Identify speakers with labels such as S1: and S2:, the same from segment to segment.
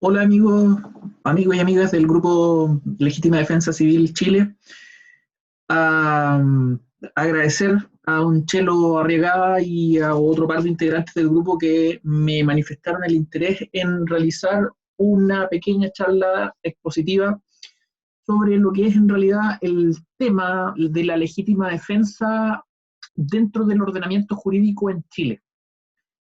S1: Hola amigos, amigos y amigas del grupo Legítima Defensa Civil Chile. A, agradecer a un Chelo Arriagada y a otro par de integrantes del grupo que me manifestaron el interés en realizar una pequeña charla expositiva sobre lo que es en realidad el tema de la legítima defensa dentro del ordenamiento jurídico en Chile,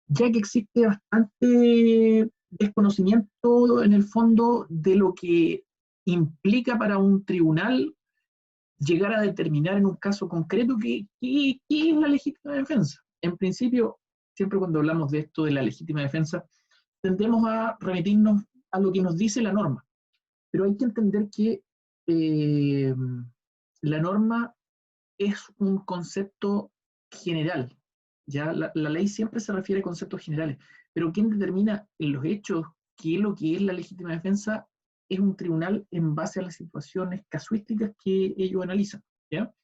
S1: ya que existe bastante desconocimiento en el fondo de lo que implica para un tribunal llegar a determinar en un caso concreto qué es la legítima defensa. En principio, siempre cuando hablamos de esto de la legítima defensa, tendemos a remitirnos a lo que nos dice la norma, pero hay que entender que eh, la norma es un concepto general. Ya la ley siempre se refiere a conceptos generales, pero quien determina en los hechos qué es lo que es la legítima defensa es un tribunal en base a las situaciones casuísticas que ellos analizan. ¿Ya?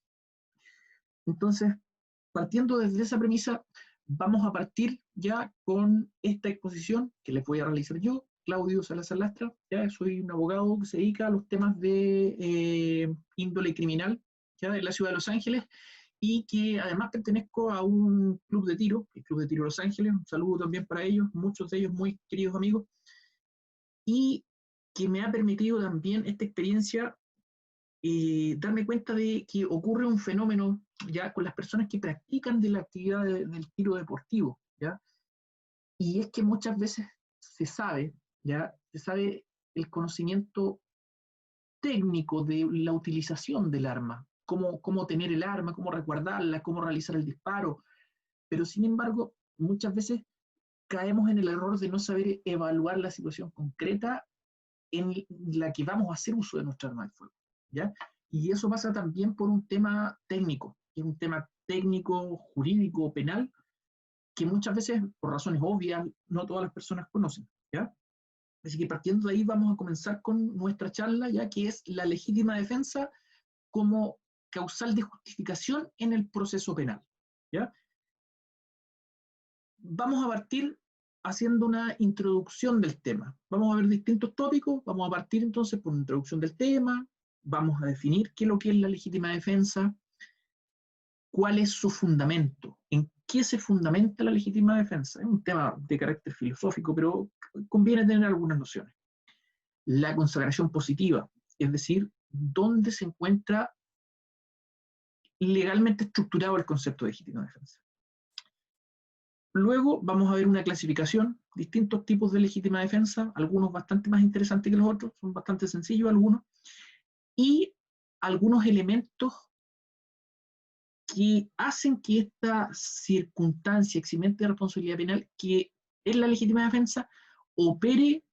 S1: Entonces, partiendo desde esa premisa, vamos a partir ya con esta exposición que les voy a realizar yo, Claudio Salazar Lastra. Ya soy un abogado que se dedica a los temas de índole criminal, ya de la ciudad de Los Ángeles, y que además pertenezco a un club de tiro, el Club de Tiro Los Ángeles. Un saludo también para ellos, muchos de ellos muy queridos amigos, y que me ha permitido también esta experiencia darme cuenta de que ocurre un fenómeno ya con las personas que practican de la actividad del tiro deportivo, ¿ya? Y es que muchas veces se sabe, ¿ya? Se sabe el conocimiento técnico de la utilización del arma, cómo tener el arma, cómo resguardarla, cómo realizar el disparo, pero sin embargo, muchas veces caemos en el error de no saber evaluar la situación concreta en la que vamos a hacer uso de nuestra arma de fuego, ¿ya? Y eso pasa también por un tema técnico, que es un tema técnico, jurídico, penal, que muchas veces, por razones obvias, no todas las personas conocen, ¿ya? Así que partiendo de ahí vamos a comenzar con nuestra charla, ya que es la legítima defensa como causal de justificación en el proceso penal, ¿ya? Vamos a partir haciendo una introducción del tema. Vamos a ver distintos tópicos, vamos a partir entonces por una introducción del tema, vamos a definir qué es lo que es la legítima defensa, cuál es su fundamento, en qué se fundamenta la legítima defensa. Es un tema de carácter filosófico, pero conviene tener algunas nociones. La consagración positiva, es decir, dónde se encuentra legalmente estructurado el concepto de legítima defensa. Luego vamos a ver una clasificación, distintos tipos de legítima defensa, algunos bastante más interesantes que los otros, son bastante sencillos algunos, y algunos elementos que hacen que esta circunstancia eximente de responsabilidad penal, que es la legítima defensa, opere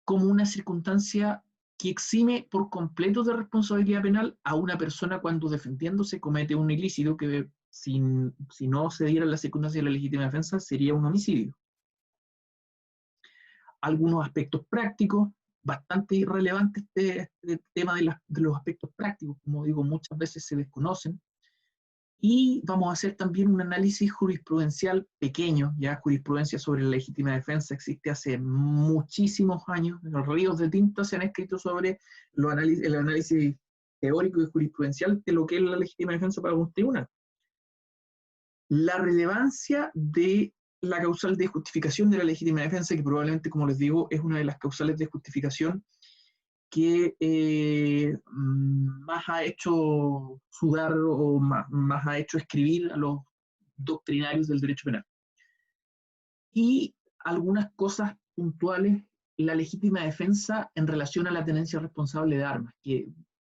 S1: como una circunstancia que exime por completo de responsabilidad penal a una persona cuando defendiéndose comete un ilícito que si no se diera la circunstancia de la legítima defensa sería un homicidio. Algunos aspectos prácticos, bastante irrelevante este tema de los aspectos prácticos, como digo, muchas veces se desconocen, y vamos a hacer también un análisis jurisprudencial pequeño. Ya jurisprudencia sobre la legítima defensa existe hace muchísimos años, los ríos de tinta se han escrito sobre el análisis teórico y jurisprudencial de lo que es la legítima defensa para un tribunal. La relevancia de la causal de justificación de la legítima defensa, que probablemente, como les digo, es una de las causales de justificación que más ha hecho sudar o más ha hecho escribir a los doctrinarios del derecho penal. Y algunas cosas puntuales, la legítima defensa en relación a la tenencia responsable de armas, que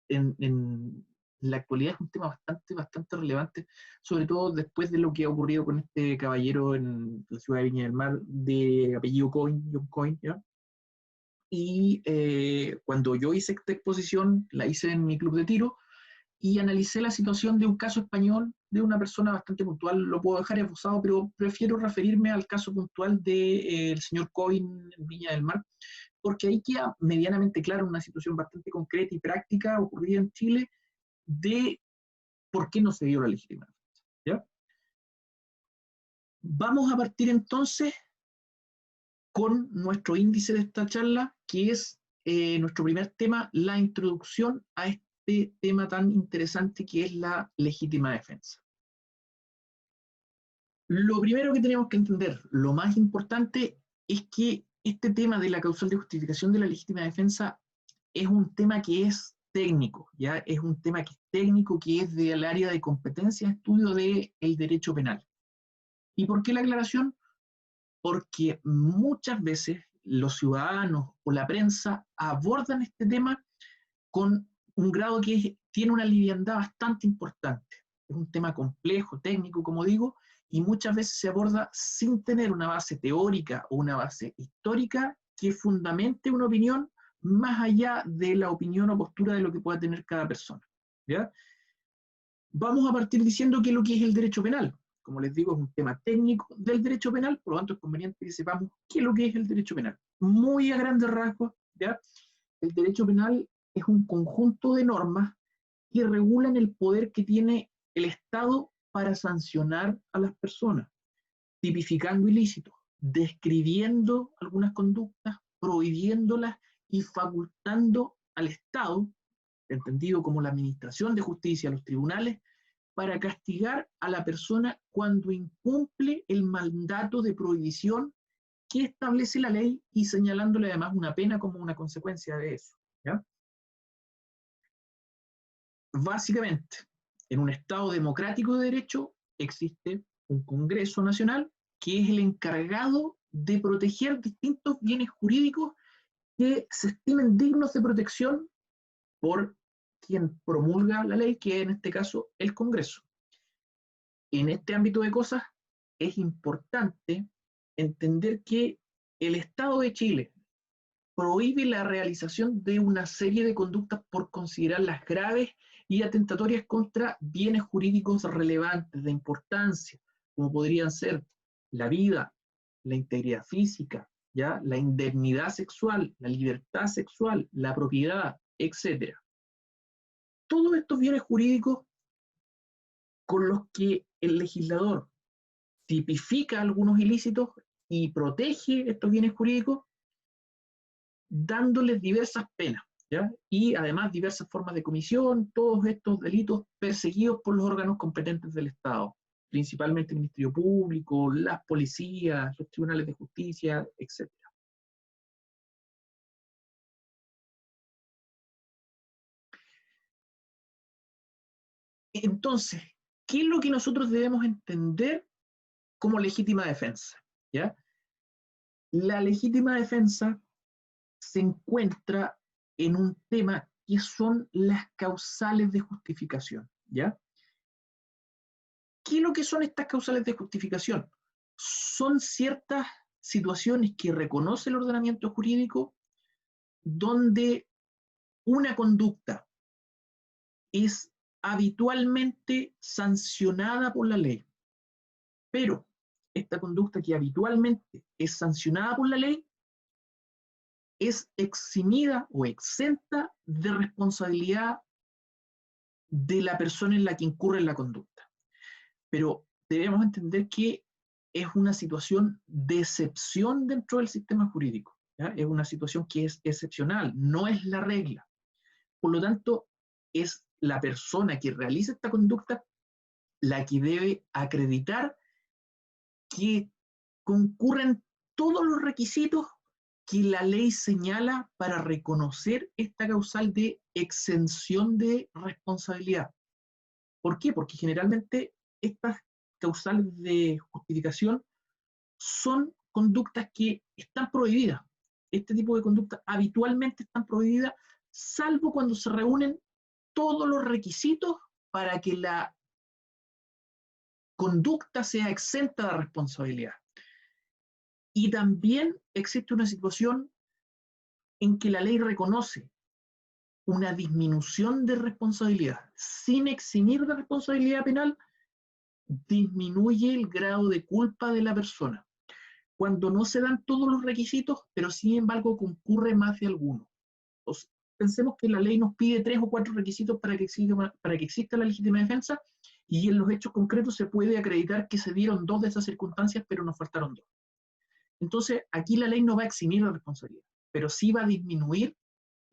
S1: en la actualidad es un tema bastante relevante, sobre todo después de lo que ha ocurrido con este caballero en la ciudad de Viña del Mar, de apellido Coin, John Coin, ¿ya? Y cuando yo hice esta exposición, la hice en mi club de tiro y analicé la situación de un caso español de una persona bastante puntual. Lo puedo dejar esbozado, pero prefiero referirme al caso puntual del señor Coin en Viña del Mar, porque ahí queda medianamente claro una situación bastante concreta y práctica ocurrida en Chile de por qué no se dio la legítima defensa, ¿ya? Vamos a partir entonces con nuestro índice de esta charla, que es nuestro primer tema, la introducción a este tema tan interesante que es la legítima defensa. Lo primero que tenemos que entender, lo más importante, es que este tema de la causal de justificación de la legítima defensa es un tema que es técnico, ¿ya? Es un tema que es técnico, que es del área de competencia de estudio del derecho penal. ¿Y por qué la aclaración? Porque muchas veces los ciudadanos o la prensa abordan este tema con un grado que tiene una liviandad bastante importante. Es un tema complejo, técnico, como digo, y muchas veces se aborda sin tener una base teórica o una base histórica que fundamente una opinión más allá de la opinión o postura de lo que pueda tener cada persona, ¿ya? Vamos a partir diciendo qué es lo que es el derecho penal. Como les digo, es un tema técnico del derecho penal, por lo tanto es conveniente que sepamos qué es lo que es el derecho penal. Muy a grandes rasgos, ¿ya? El derecho penal es un conjunto de normas que regulan el poder que tiene el Estado para sancionar a las personas, tipificando ilícitos, describiendo algunas conductas, prohibiéndolas y facultando al Estado, entendido como la administración de justicia, los tribunales, para castigar a la persona cuando incumple el mandato de prohibición que establece la ley y señalándole además una pena como una consecuencia de eso, ¿ya? Básicamente, en un Estado democrático de derecho existe un Congreso Nacional que es el encargado de proteger distintos bienes jurídicos que se estimen dignos de protección por quien promulga la ley, que en este caso el Congreso. En este ámbito de cosas es importante entender que el Estado de Chile prohíbe la realización de una serie de conductas por considerarlas graves y atentatorias contra bienes jurídicos relevantes de importancia, como podrían ser la vida, la integridad física, ¿ya? La indemnidad sexual, la libertad sexual, la propiedad, etc. Todos estos bienes jurídicos con los que el legislador tipifica algunos ilícitos y protege estos bienes jurídicos, dándoles diversas penas, ¿ya? Y además diversas formas de comisión, todos estos delitos perseguidos por los órganos competentes del Estado, principalmente el Ministerio Público, las policías, los tribunales de justicia, etc. Entonces, ¿qué es lo que nosotros debemos entender como legítima defensa? ¿Ya? La legítima defensa se encuentra en un tema que son las causales de justificación, ¿ya? ¿Qué es lo que son estas causales de justificación? Son ciertas situaciones que reconoce el ordenamiento jurídico donde una conducta es habitualmente sancionada por la ley, pero esta conducta que habitualmente es sancionada por la ley es eximida o exenta de responsabilidad de la persona en la que incurre en la conducta. Pero debemos entender que es una situación de excepción dentro del sistema jurídico, ¿ya? Es una situación que es excepcional, no es la regla. Por lo tanto, es la persona que realiza esta conducta la que debe acreditar que concurren todos los requisitos que la ley señala para reconocer esta causal de exención de responsabilidad. ¿Por qué? Porque generalmente estas causales de justificación son conductas que están prohibidas. Este tipo de conductas habitualmente están prohibidas, salvo cuando se reúnen todos los requisitos para que la conducta sea exenta de responsabilidad. Y también existe una situación en que la ley reconoce una disminución de responsabilidad. Sin eximir de responsabilidad penal, disminuye el grado de culpa de la persona. Cuando no se dan todos los requisitos, pero sin embargo concurre más de alguno. Entonces, pensemos que la ley nos pide 3 o 4 requisitos para que exista la legítima defensa, y en los hechos concretos se puede acreditar que se dieron 2 de esas circunstancias, pero nos faltaron 2. Entonces, aquí la ley no va a eximir la responsabilidad, pero sí va a disminuir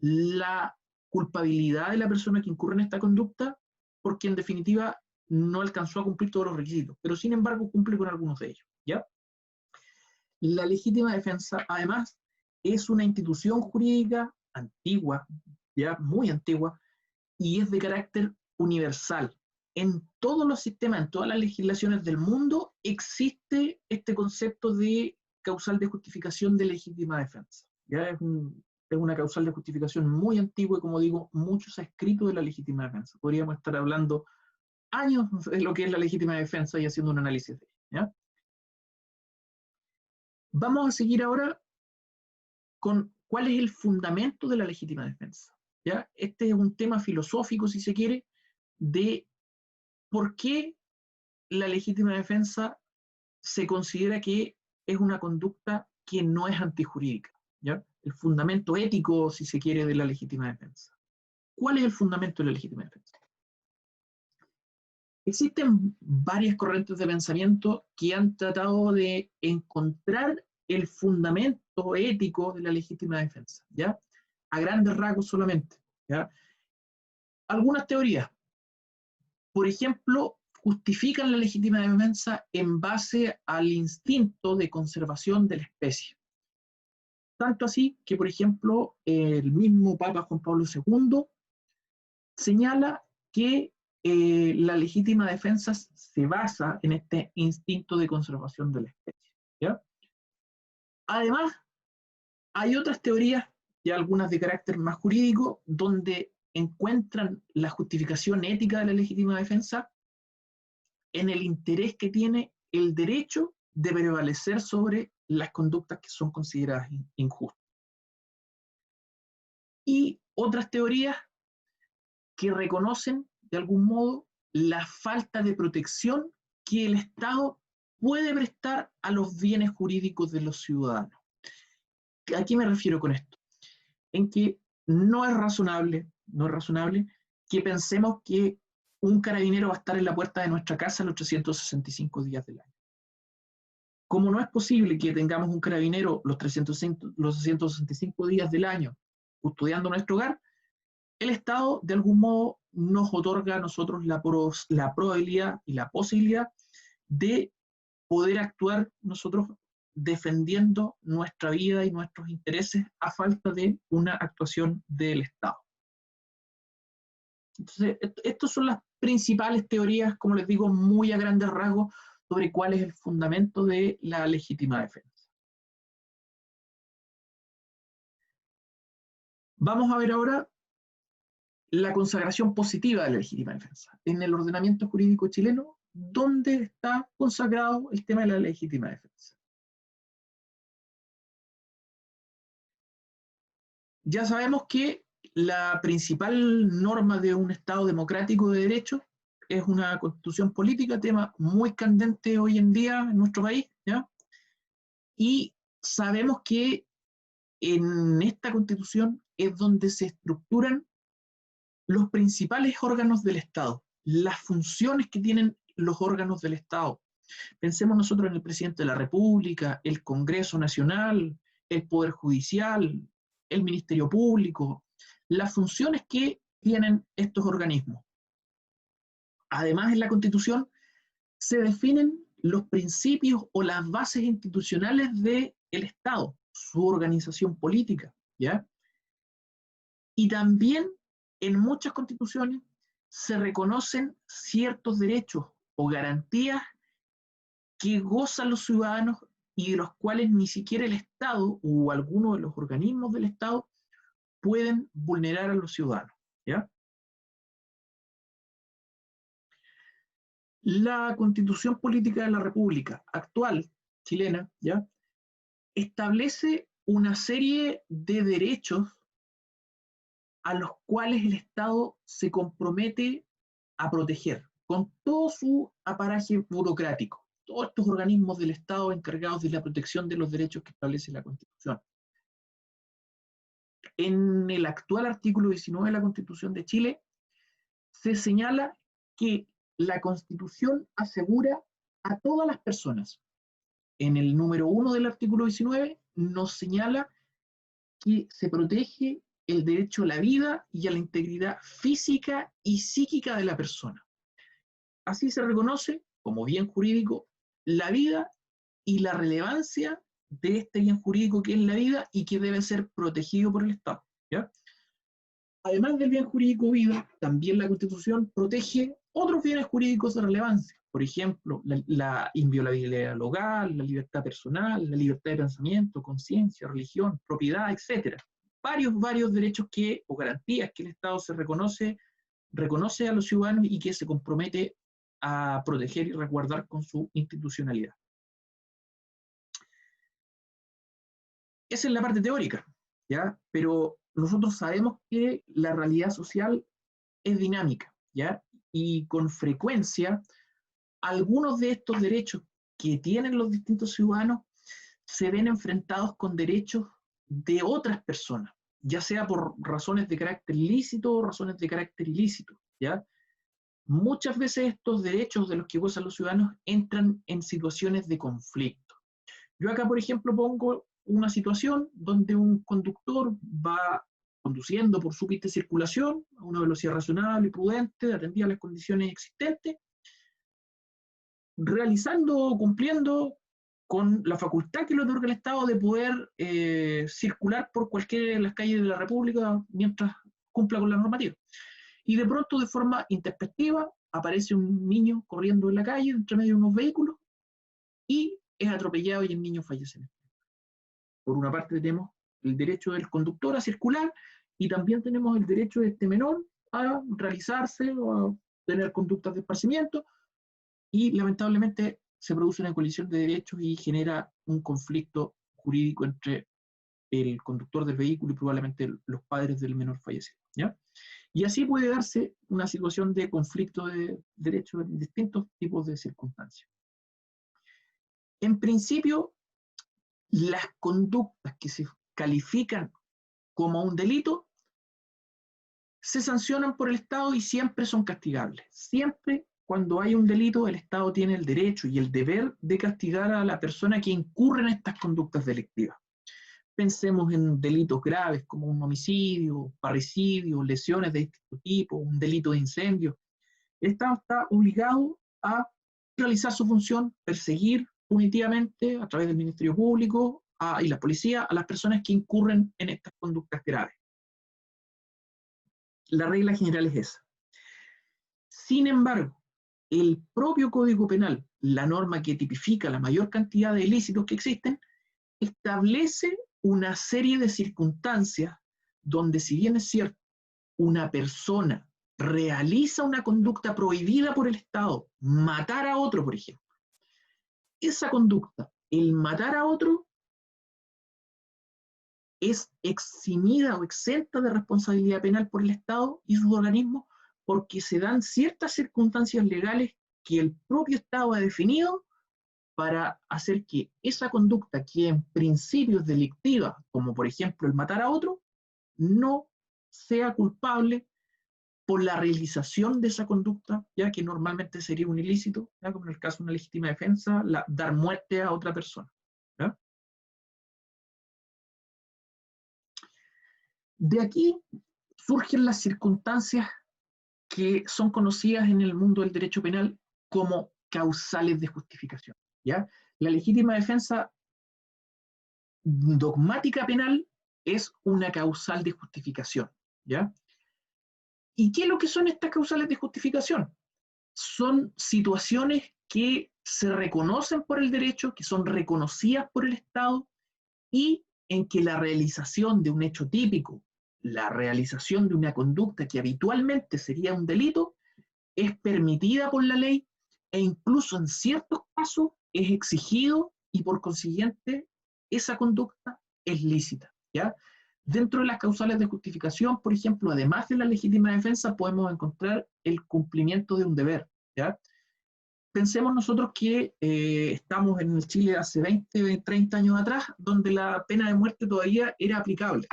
S1: la culpabilidad de la persona que incurre en esta conducta, porque en definitiva no alcanzó a cumplir todos los requisitos, pero sin embargo cumple con algunos de ellos, ¿ya? La legítima defensa, además, es una institución jurídica antigua, ya muy antigua, y es de carácter universal. En todos los sistemas, en todas las legislaciones del mundo, existe este concepto de causal de justificación de legítima defensa. ¿Ya? Es una causal de justificación muy antigua y, como digo, mucho se ha escrito de la legítima defensa. Podríamos estar hablando años de lo que es la legítima defensa y haciendo un análisis de ella. ¿Ya? Vamos a seguir ahora con cuál es el fundamento de la legítima defensa. ¿Ya? Este es un tema filosófico, si se quiere, de por qué la legítima defensa se considera que es una conducta que no es antijurídica. ¿Ya? El fundamento ético, si se quiere, de la legítima defensa. ¿Cuál es el fundamento de la legítima defensa? Existen varias corrientes de pensamiento que han tratado de encontrar el fundamento ético de la legítima defensa, ¿ya? A grandes rasgos solamente, ¿ya? Algunas teorías, por ejemplo, justifican la legítima defensa en base al instinto de conservación de la especie. Tanto así que, por ejemplo, el mismo Papa Juan Pablo II señala que la legítima defensa se basa en este instinto de conservación de la especie. ¿Ya? Además, hay otras teorías, y algunas de carácter más jurídico, donde encuentran la justificación ética de la legítima defensa en el interés que tiene el derecho de prevalecer sobre las conductas que son consideradas injustas. Y otras teorías que reconocen, de algún modo, la falta de protección que el Estado puede prestar a los bienes jurídicos de los ciudadanos. ¿A qué me refiero con esto? En que no es razonable que pensemos que un carabinero va a estar en la puerta de nuestra casa los 365 días del año. Como no es posible que tengamos un carabinero los 365 días del año custodiando nuestro hogar, el Estado de algún modo nos otorga a nosotros la probabilidad y la posibilidad de poder actuar nosotros defendiendo nuestra vida y nuestros intereses a falta de una actuación del Estado. Entonces, estas son las principales teorías, como les digo, muy a grandes rasgos, sobre cuál es el fundamento de la legítima defensa. Vamos a ver ahora la consagración positiva de la legítima defensa en el ordenamiento jurídico chileno, donde está consagrado el tema de la legítima defensa. Ya sabemos que la principal norma de un Estado democrático de derecho es una constitución política, tema muy candente hoy en día en nuestro país, ¿ya? Y sabemos que en esta constitución es donde se estructuran los principales órganos del Estado, las funciones que tienen los órganos del Estado. Pensemos nosotros en el presidente de la República, el Congreso Nacional, el Poder Judicial, el Ministerio Público, las funciones que tienen estos organismos. Además, en la Constitución se definen los principios o las bases institucionales del Estado, su organización política, ¿ya? Y también en muchas constituciones se reconocen ciertos derechos o garantías que gozan los ciudadanos y de los cuales ni siquiera el Estado o alguno de los organismos del Estado pueden vulnerar a los ciudadanos, ¿ya? La Constitución Política de la República actual chilena, ¿ya?, establece una serie de derechos a los cuales el Estado se compromete a proteger con todo su aparato burocrático, todos estos organismos del Estado encargados de la protección de los derechos que establece la Constitución. En el actual artículo 19 de la Constitución de Chile se señala que la Constitución asegura a todas las personas, en el número 1 del artículo 19, nos señala que se protege el derecho a la vida y a la integridad física y psíquica de la persona. Así se reconoce como bien jurídico la vida y la relevancia de este bien jurídico que es la vida y que debe ser protegido por el Estado, ¿ya? Además del bien jurídico vida, también la Constitución protege otros bienes jurídicos de relevancia. Por ejemplo, la inviolabilidad local, la libertad personal, la libertad de pensamiento, conciencia, religión, propiedad, etc. Varios derechos o garantías que el Estado reconoce a los ciudadanos y que se compromete a proteger y resguardar con su institucionalidad. Esa es la parte teórica, ¿ya? Pero nosotros sabemos que la realidad social es dinámica, ¿ya? Y con frecuencia, algunos de estos derechos que tienen los distintos ciudadanos se ven enfrentados con derechos de otras personas, ya sea por razones de carácter lícito o razones de carácter ilícito, ¿ya? Muchas veces estos derechos de los que gozan los ciudadanos entran en situaciones de conflicto. Yo acá, por ejemplo, pongo una situación donde un conductor va conduciendo por su pista de circulación a una velocidad razonable y prudente, atendida a las condiciones existentes, realizando o cumpliendo con la facultad que le otorga el Estado de poder circular por cualquiera de las calles de la República mientras cumpla con la normativa. Y de pronto, de forma intempestiva, aparece un niño corriendo en la calle entre medio de unos vehículos y es atropellado y el niño fallece. Por una parte tenemos el derecho del conductor a circular y también tenemos el derecho de este menor a realizarse o a tener conductas de esparcimiento y lamentablemente se produce una colisión de derechos y genera un conflicto jurídico entre el conductor del vehículo y probablemente los padres del menor fallecido, ¿ya? Y así puede darse una situación de conflicto de derechos en distintos tipos de circunstancias. En principio, las conductas que se califican como un delito se sancionan por el Estado y siempre son castigables. Siempre cuando hay un delito, el Estado tiene el derecho y el deber de castigar a la persona que incurre en estas conductas delictivas. Pensemos en delitos graves como un homicidio, parricidio, lesiones de este tipo, un delito de incendio. El Estado está obligado a realizar su función, perseguir punitivamente a través del Ministerio Público y la policía a las personas que incurren en estas conductas graves. La regla general es esa. Sin embargo, el propio Código Penal, la norma que tipifica la mayor cantidad de ilícitos que existen, establece una serie de circunstancias donde, si bien es cierto, una persona realiza una conducta prohibida por el Estado, matar a otro, por ejemplo, esa conducta, el matar a otro, es eximida o exenta de responsabilidad penal por el Estado y sus organismos porque se dan ciertas circunstancias legales que el propio Estado ha definido para hacer que esa conducta que en principio es delictiva, como por ejemplo el matar a otro, no sea culpable por la realización de esa conducta, ya que normalmente sería un ilícito, ¿ya? Como en el caso de una legítima defensa, dar muerte a otra persona, ¿ya? De aquí surgen las circunstancias que son conocidas en el mundo del derecho penal como causales de justificación, ¿ya? La legítima defensa dogmática penal es una causal de justificación, ¿ya? ¿Y qué es lo que son estas causales de justificación? Son situaciones que se reconocen por el derecho, que son reconocidas por el Estado y en que la realización de un hecho típico, la realización de una conducta que habitualmente sería un delito, es permitida por la ley e incluso en ciertos casos es exigido y por consiguiente esa conducta es lícita, ¿ya? Dentro de las causales de justificación, por ejemplo, además de la legítima defensa, podemos encontrar el cumplimiento de un deber, ¿ya? Pensemos nosotros que estamos en el Chile hace 20, 30 años atrás, donde la pena de muerte todavía era aplicable.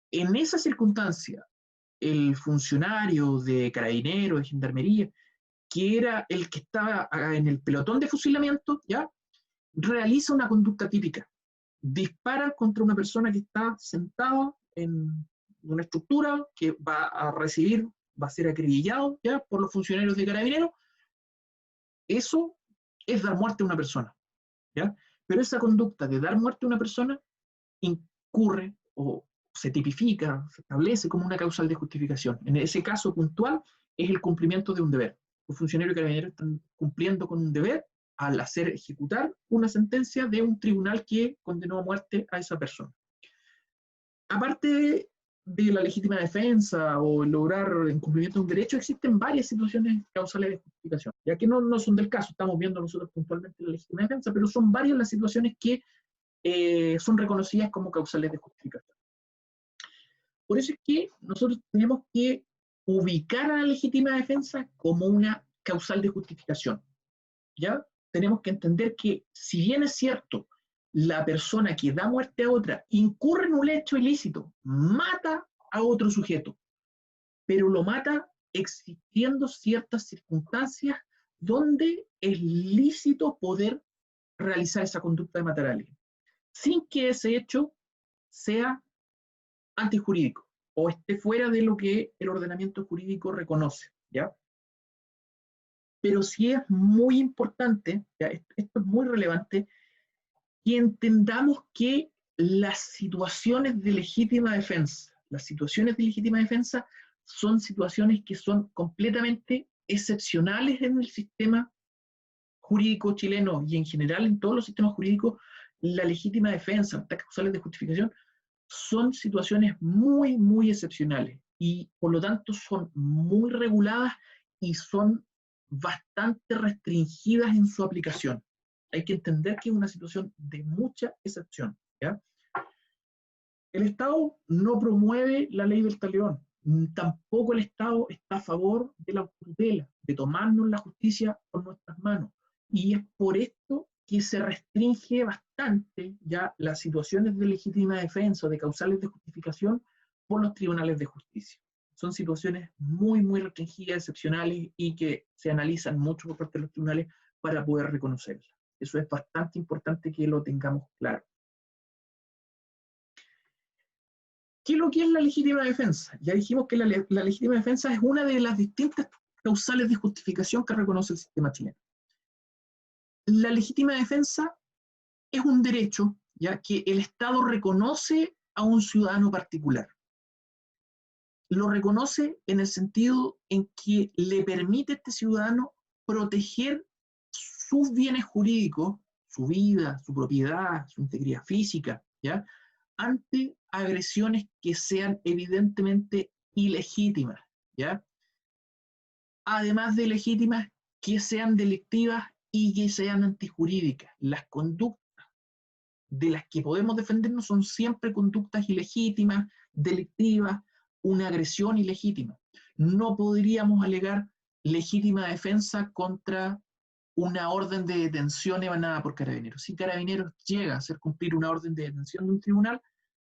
S1: En esa circunstancia, el funcionario de Carabineros, de Gendarmería, que era el que estaba en el pelotón de fusilamiento, ¿ya? realiza una conducta típica. Dispara contra una persona que está sentada en una estructura que va a recibir, va a ser acribillado ya por los funcionarios de Carabineros. Eso es dar muerte a una persona, ¿ya? Pero esa conducta de dar muerte a una persona incurre o se tipifica, se establece como una causal de justificación. En ese caso puntual es el cumplimiento de un deber. Los funcionarios carabineros están cumpliendo con un deber al hacer ejecutar una sentencia de un tribunal que condenó a muerte a esa persona. Aparte de la legítima defensa o lograr el cumplimiento de un derecho, existen varias situaciones causales de justificación, ya que no son del caso, estamos viendo nosotros puntualmente la legítima defensa, pero son varias las situaciones que son reconocidas como causales de justificación. Por eso es que nosotros tenemos que ubicar a la legítima defensa como una causal de justificación, ¿ya? Tenemos que entender que, si bien es cierto, la persona que da muerte a otra incurre en un hecho ilícito, mata a otro sujeto, pero lo mata existiendo ciertas circunstancias donde es lícito poder realizar esa conducta de matar a alguien, sin que ese hecho sea antijurídico o esté fuera de lo que el ordenamiento jurídico reconoce, ¿ya? Pero sí es muy importante, ¿ya? Esto es muy relevante, que entendamos que las situaciones de legítima defensa son situaciones que son completamente excepcionales en el sistema jurídico chileno y en general en todos los sistemas jurídicos. La legítima defensa, estas causales de justificación, son situaciones muy, muy excepcionales y por lo tanto son muy reguladas y son bastante restringidas en su aplicación. Hay que entender que es una situación de mucha excepción, ¿ya? El Estado no promueve la ley del talión, tampoco el Estado está a favor de la autotutela, de tomarnos la justicia por nuestras manos. Y es por esto que se restringe bastante ya las situaciones de legítima defensa o de causales de justificación por los tribunales de justicia. Son situaciones muy, muy restringidas, excepcionales y que se analizan mucho por parte de los tribunales para poder reconocerlas. Eso es bastante importante que lo tengamos claro. ¿Qué es lo que es la legítima defensa? Ya dijimos que la legítima defensa es una de las distintas causales de justificación que reconoce el sistema chileno. La legítima defensa es un derecho, ya que el Estado reconoce a un ciudadano particular. Lo reconoce en el sentido en que le permite a este ciudadano proteger sus bienes jurídicos, su vida, su propiedad, su integridad física, ¿ya? Ante agresiones que sean evidentemente ilegítimas, ¿ya? Además de legítimas, que sean delictivas y que sean antijurídicas. Las conductas de las que podemos defendernos son siempre conductas ilegítimas, delictivas, una agresión ilegítima. No podríamos alegar legítima defensa contra una orden de detención emanada por Carabineros. Si Carabineros llega a hacer cumplir una orden de detención de un tribunal,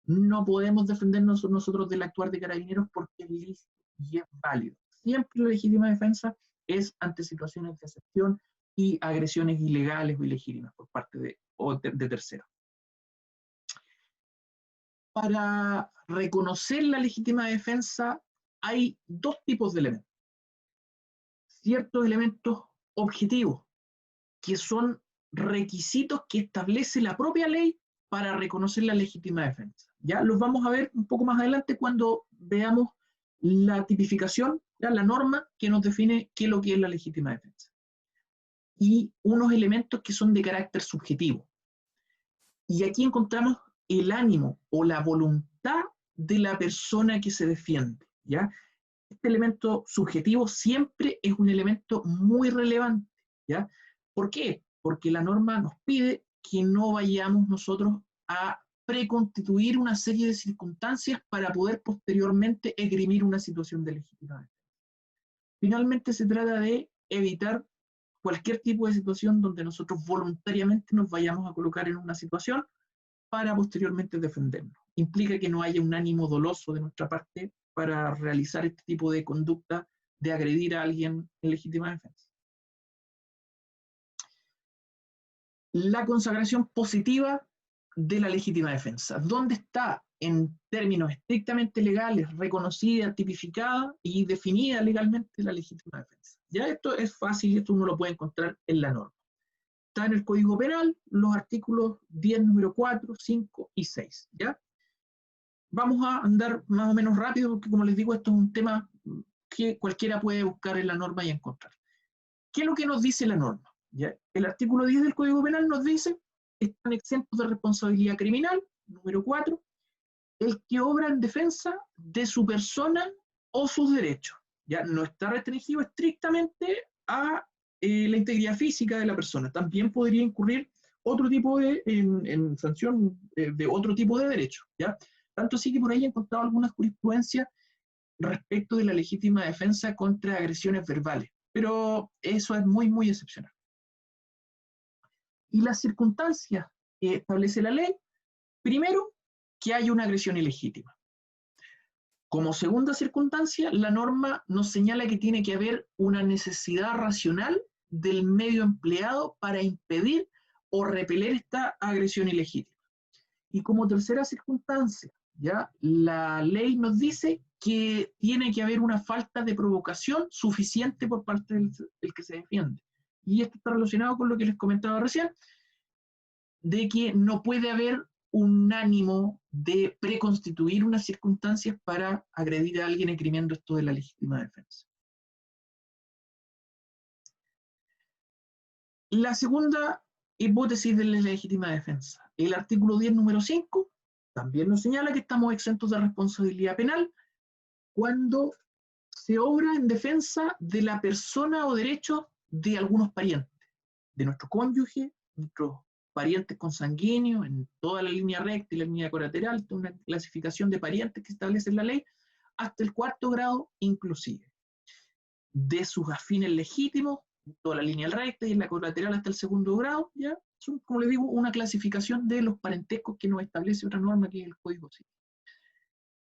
S1: no podemos defendernos nosotros del actuar de Carabineros porque es lícito y es válido. Siempre la legítima defensa es ante situaciones de excepción y agresiones ilegales o ilegítimas por parte de terceros. Para reconocer la legítima defensa hay dos tipos de elementos. Ciertos elementos objetivos, que son requisitos que establece la propia ley para reconocer la legítima defensa. Ya los vamos a ver un poco más adelante cuando veamos la tipificación, ya la norma que nos define qué es lo que es la legítima defensa. Y unos elementos que son de carácter subjetivo. Y aquí encontramos el ánimo o la voluntad de la persona que se defiende, ¿ya? Este elemento subjetivo siempre es un elemento muy relevante, ¿ya? ¿Por qué? Porque la norma nos pide que no vayamos nosotros a preconstituir una serie de circunstancias para poder posteriormente esgrimir una situación de legitimidad. Finalmente se trata de evitar cualquier tipo de situación donde nosotros voluntariamente nos vayamos a colocar en una situación para posteriormente defendernos. Implica que no haya un ánimo doloso de nuestra parte para realizar este tipo de conducta de agredir a alguien en legítima defensa. la consagración positiva de la legítima defensa. ¿Dónde está, en términos estrictamente legales, reconocida, tipificada y definida legalmente la legítima defensa? Ya esto es fácil, esto uno lo puede encontrar en la norma. Está en el Código Penal, los artículos 10, número 4, 5 y 6. ¿Ya? Vamos a andar más o menos rápido, porque como les digo, esto es un tema que cualquiera puede buscar en la norma y encontrar. ¿Qué es lo que nos dice la norma? ¿Ya? El artículo 10 del Código Penal nos dice: están exentos de responsabilidad criminal, número 4, el que obra en defensa de su persona o sus derechos. Ya no está restringido estrictamente a la integridad física de la persona. También podría incurrir otro tipo en sanción de otro tipo de derecho. ¿Ya? Tanto sí que por ahí he encontrado alguna jurisprudencia respecto de la legítima defensa contra agresiones verbales. Pero eso es muy, muy excepcional. Y las circunstancias que establece la ley: primero, que haya una agresión ilegítima. Como segunda circunstancia, la norma nos señala que tiene que haber una necesidad racional del medio empleado para impedir o repeler esta agresión ilegítima. Y como tercera circunstancia, ¿ya? La ley nos dice que tiene que haber una falta de provocación suficiente por parte del que se defiende. Y esto está relacionado con lo que les comentaba recién, de que no puede haber un ánimo de preconstituir unas circunstancias para agredir a alguien esgrimiendo esto de la legítima defensa. La segunda hipótesis de la legítima defensa: el artículo 10, número 5, también nos señala que estamos exentos de responsabilidad penal cuando se obra en defensa de la persona o derechos de algunos parientes, de nuestro cónyuge, nuestros parientes consanguíneos, en toda la línea recta y la línea colateral, una clasificación de parientes que establece la ley, hasta el 4º grado inclusive. De sus afines legítimos, toda la línea recta y en la colateral hasta el 2º grado, ya son, como les digo, una clasificación de los parentescos que nos establece otra norma que es el Código Civil.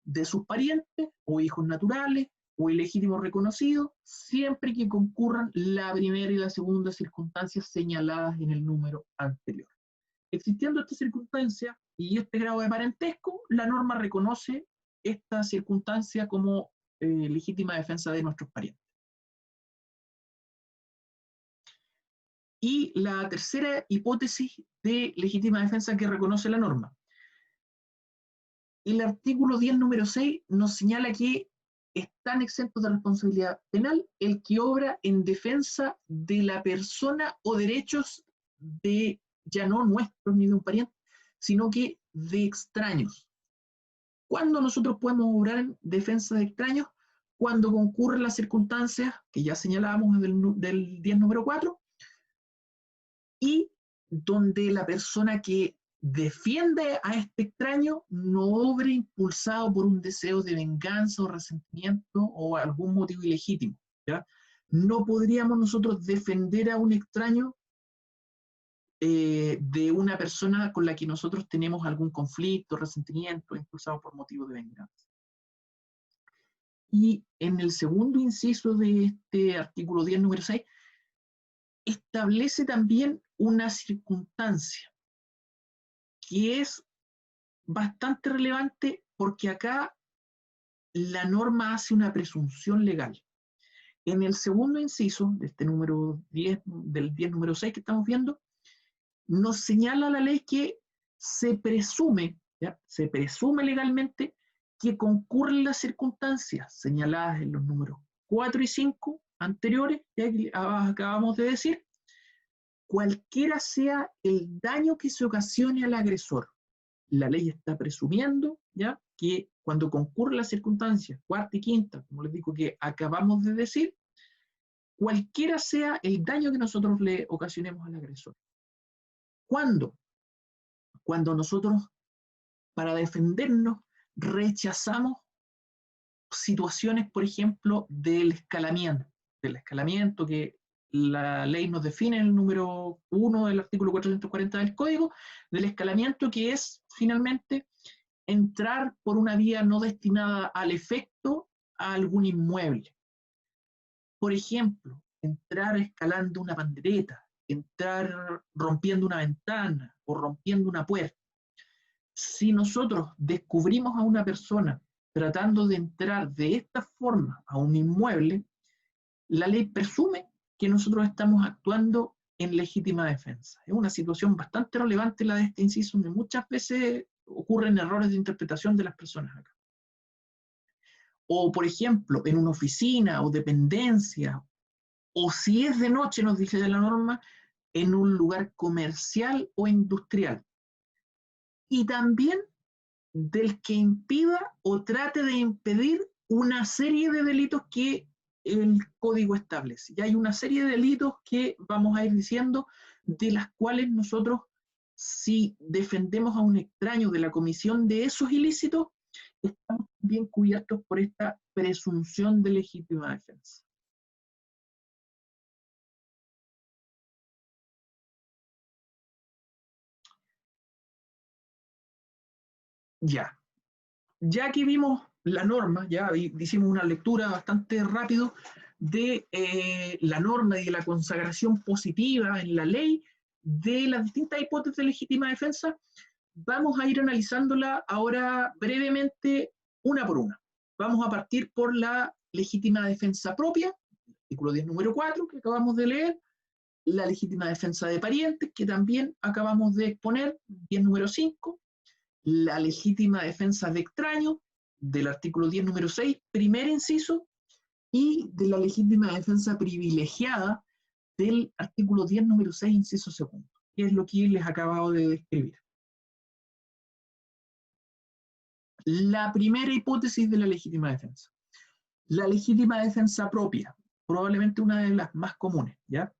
S1: De sus parientes o hijos naturales o ilegítimos reconocidos, siempre que concurran la primera y la segunda circunstancias señaladas en el número anterior. Existiendo esta circunstancia y este grado de parentesco, la norma reconoce esta circunstancia como legítima defensa de nuestros parientes. Y la tercera hipótesis de legítima defensa que reconoce la norma: el artículo 10, número 6, nos señala que están exentos de responsabilidad penal el que obra en defensa de la persona o derechos de, ya no nuestros ni de un pariente, sino que de extraños. ¿Cuándo nosotros podemos obrar en defensa de extraños? Cuando concurren las circunstancias que ya señalábamos del 10, número 4, y donde la persona que defiende a este extraño no obre impulsado por un deseo de venganza o resentimiento o algún motivo ilegítimo. ¿Ya? No podríamos nosotros defender a un extraño de una persona con la que nosotros tenemos algún conflicto, resentimiento, impulsado por motivo de venganza. Y en el segundo inciso de este artículo 10, número 6, establece también una circunstancia que es bastante relevante, porque acá la norma hace una presunción legal. En el segundo inciso de este número 10, del 10, número 6 que estamos viendo, nos señala la ley que se presume, ¿ya? Se presume legalmente que concurren las circunstancias señaladas en los números 4 y 5 anteriores, que acabamos de decir, cualquiera sea el daño que se ocasione al agresor. La ley está presumiendo, ¿ya?, que cuando concurren las circunstancias, cuarta y quinta, como les digo que acabamos de decir, cualquiera sea el daño que nosotros le ocasionemos al agresor. ¿Cuándo? Cuando nosotros, para defendernos, rechazamos situaciones, por ejemplo, del escalamiento que la ley nos define en el número 1 del artículo 440 del Código, del escalamiento, que es finalmente entrar por una vía no destinada al efecto a algún inmueble. Por ejemplo, entrar escalando una pandereta, entrar rompiendo una ventana o rompiendo una puerta. Si nosotros descubrimos a una persona tratando de entrar de esta forma a un inmueble, la ley presume que nosotros estamos actuando en legítima defensa. Es una situación bastante relevante la de este inciso, donde muchas veces ocurren errores de interpretación de las personas acá. O, por ejemplo, en una oficina o dependencia, o si es de noche, nos dice la norma, en un lugar comercial o industrial. Y también del que impida o trate de impedir una serie de delitos que el código establece. Y hay una serie de delitos que vamos a ir diciendo, de las cuales nosotros, si defendemos a un extraño de la comisión de esos ilícitos, estamos bien cubiertos por esta presunción de legítima defensa. Ya que vimos la norma, ya hicimos una lectura bastante rápido de la norma y de la consagración positiva en la ley de las distintas hipótesis de legítima defensa, vamos a ir analizándola ahora brevemente una por una. Vamos a partir por la legítima defensa propia, artículo 10, número 4, que acabamos de leer, la legítima defensa de parientes, que también acabamos de exponer, 10, número 5, la legítima defensa de extraño, del artículo 10, número 6, primer inciso, y de la legítima defensa privilegiada del artículo 10, número 6, inciso segundo, que es lo que les acabo de describir. La primera hipótesis de la legítima defensa. La legítima defensa propia, probablemente una de las más comunes, ¿ya?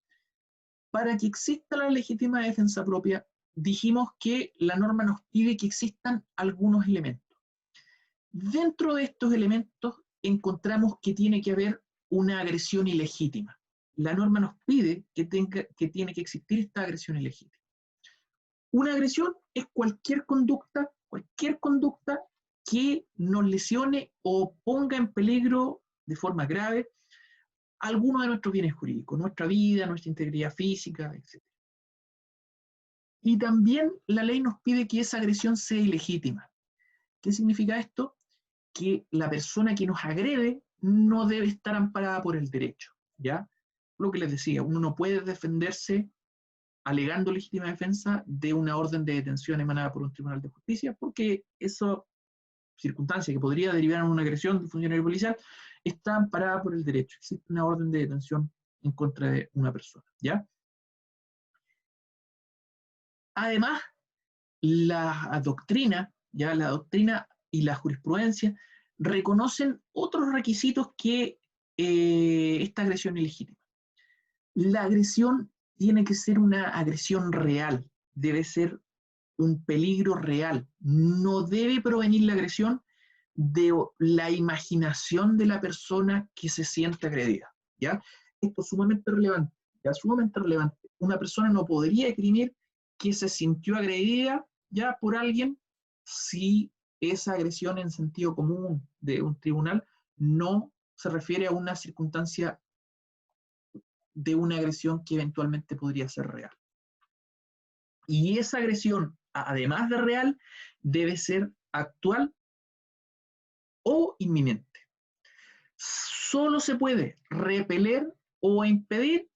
S1: Para que exista la legítima defensa propia, dijimos que la norma nos pide que existan algunos elementos. Dentro de estos elementos encontramos que tiene que haber una agresión ilegítima. La norma nos pide que tiene que existir esta agresión ilegítima. Una agresión es cualquier conducta que nos lesione o ponga en peligro de forma grave alguno de nuestros bienes jurídicos, nuestra vida, nuestra integridad física, etc. Y también la ley nos pide que esa agresión sea ilegítima. ¿Qué significa esto? Que la persona que nos agrede no debe estar amparada por el derecho, ¿ya? Lo que les decía, uno no puede defenderse alegando legítima defensa de una orden de detención emanada por un tribunal de justicia, porque esa circunstancia que podría derivar en una agresión del funcionario policial está amparada por el derecho. Existe una orden de detención en contra de una persona, ¿ya? Además, la doctrina y la jurisprudencia reconocen otros requisitos que esta agresión ilegítima. La agresión tiene que ser una agresión real, debe ser un peligro real, no debe provenir la agresión de la imaginación de la persona que se siente agredida, ¿ya? Esto es sumamente relevante, ¿ya? Sumamente relevante. Una persona no podría esgrimir que se sintió agredida ya por alguien si esa agresión en sentido común de un tribunal no se refiere a una circunstancia de una agresión que eventualmente podría ser real. Y esa agresión, además de real, debe ser actual o inminente. Solo se puede repeler o impedir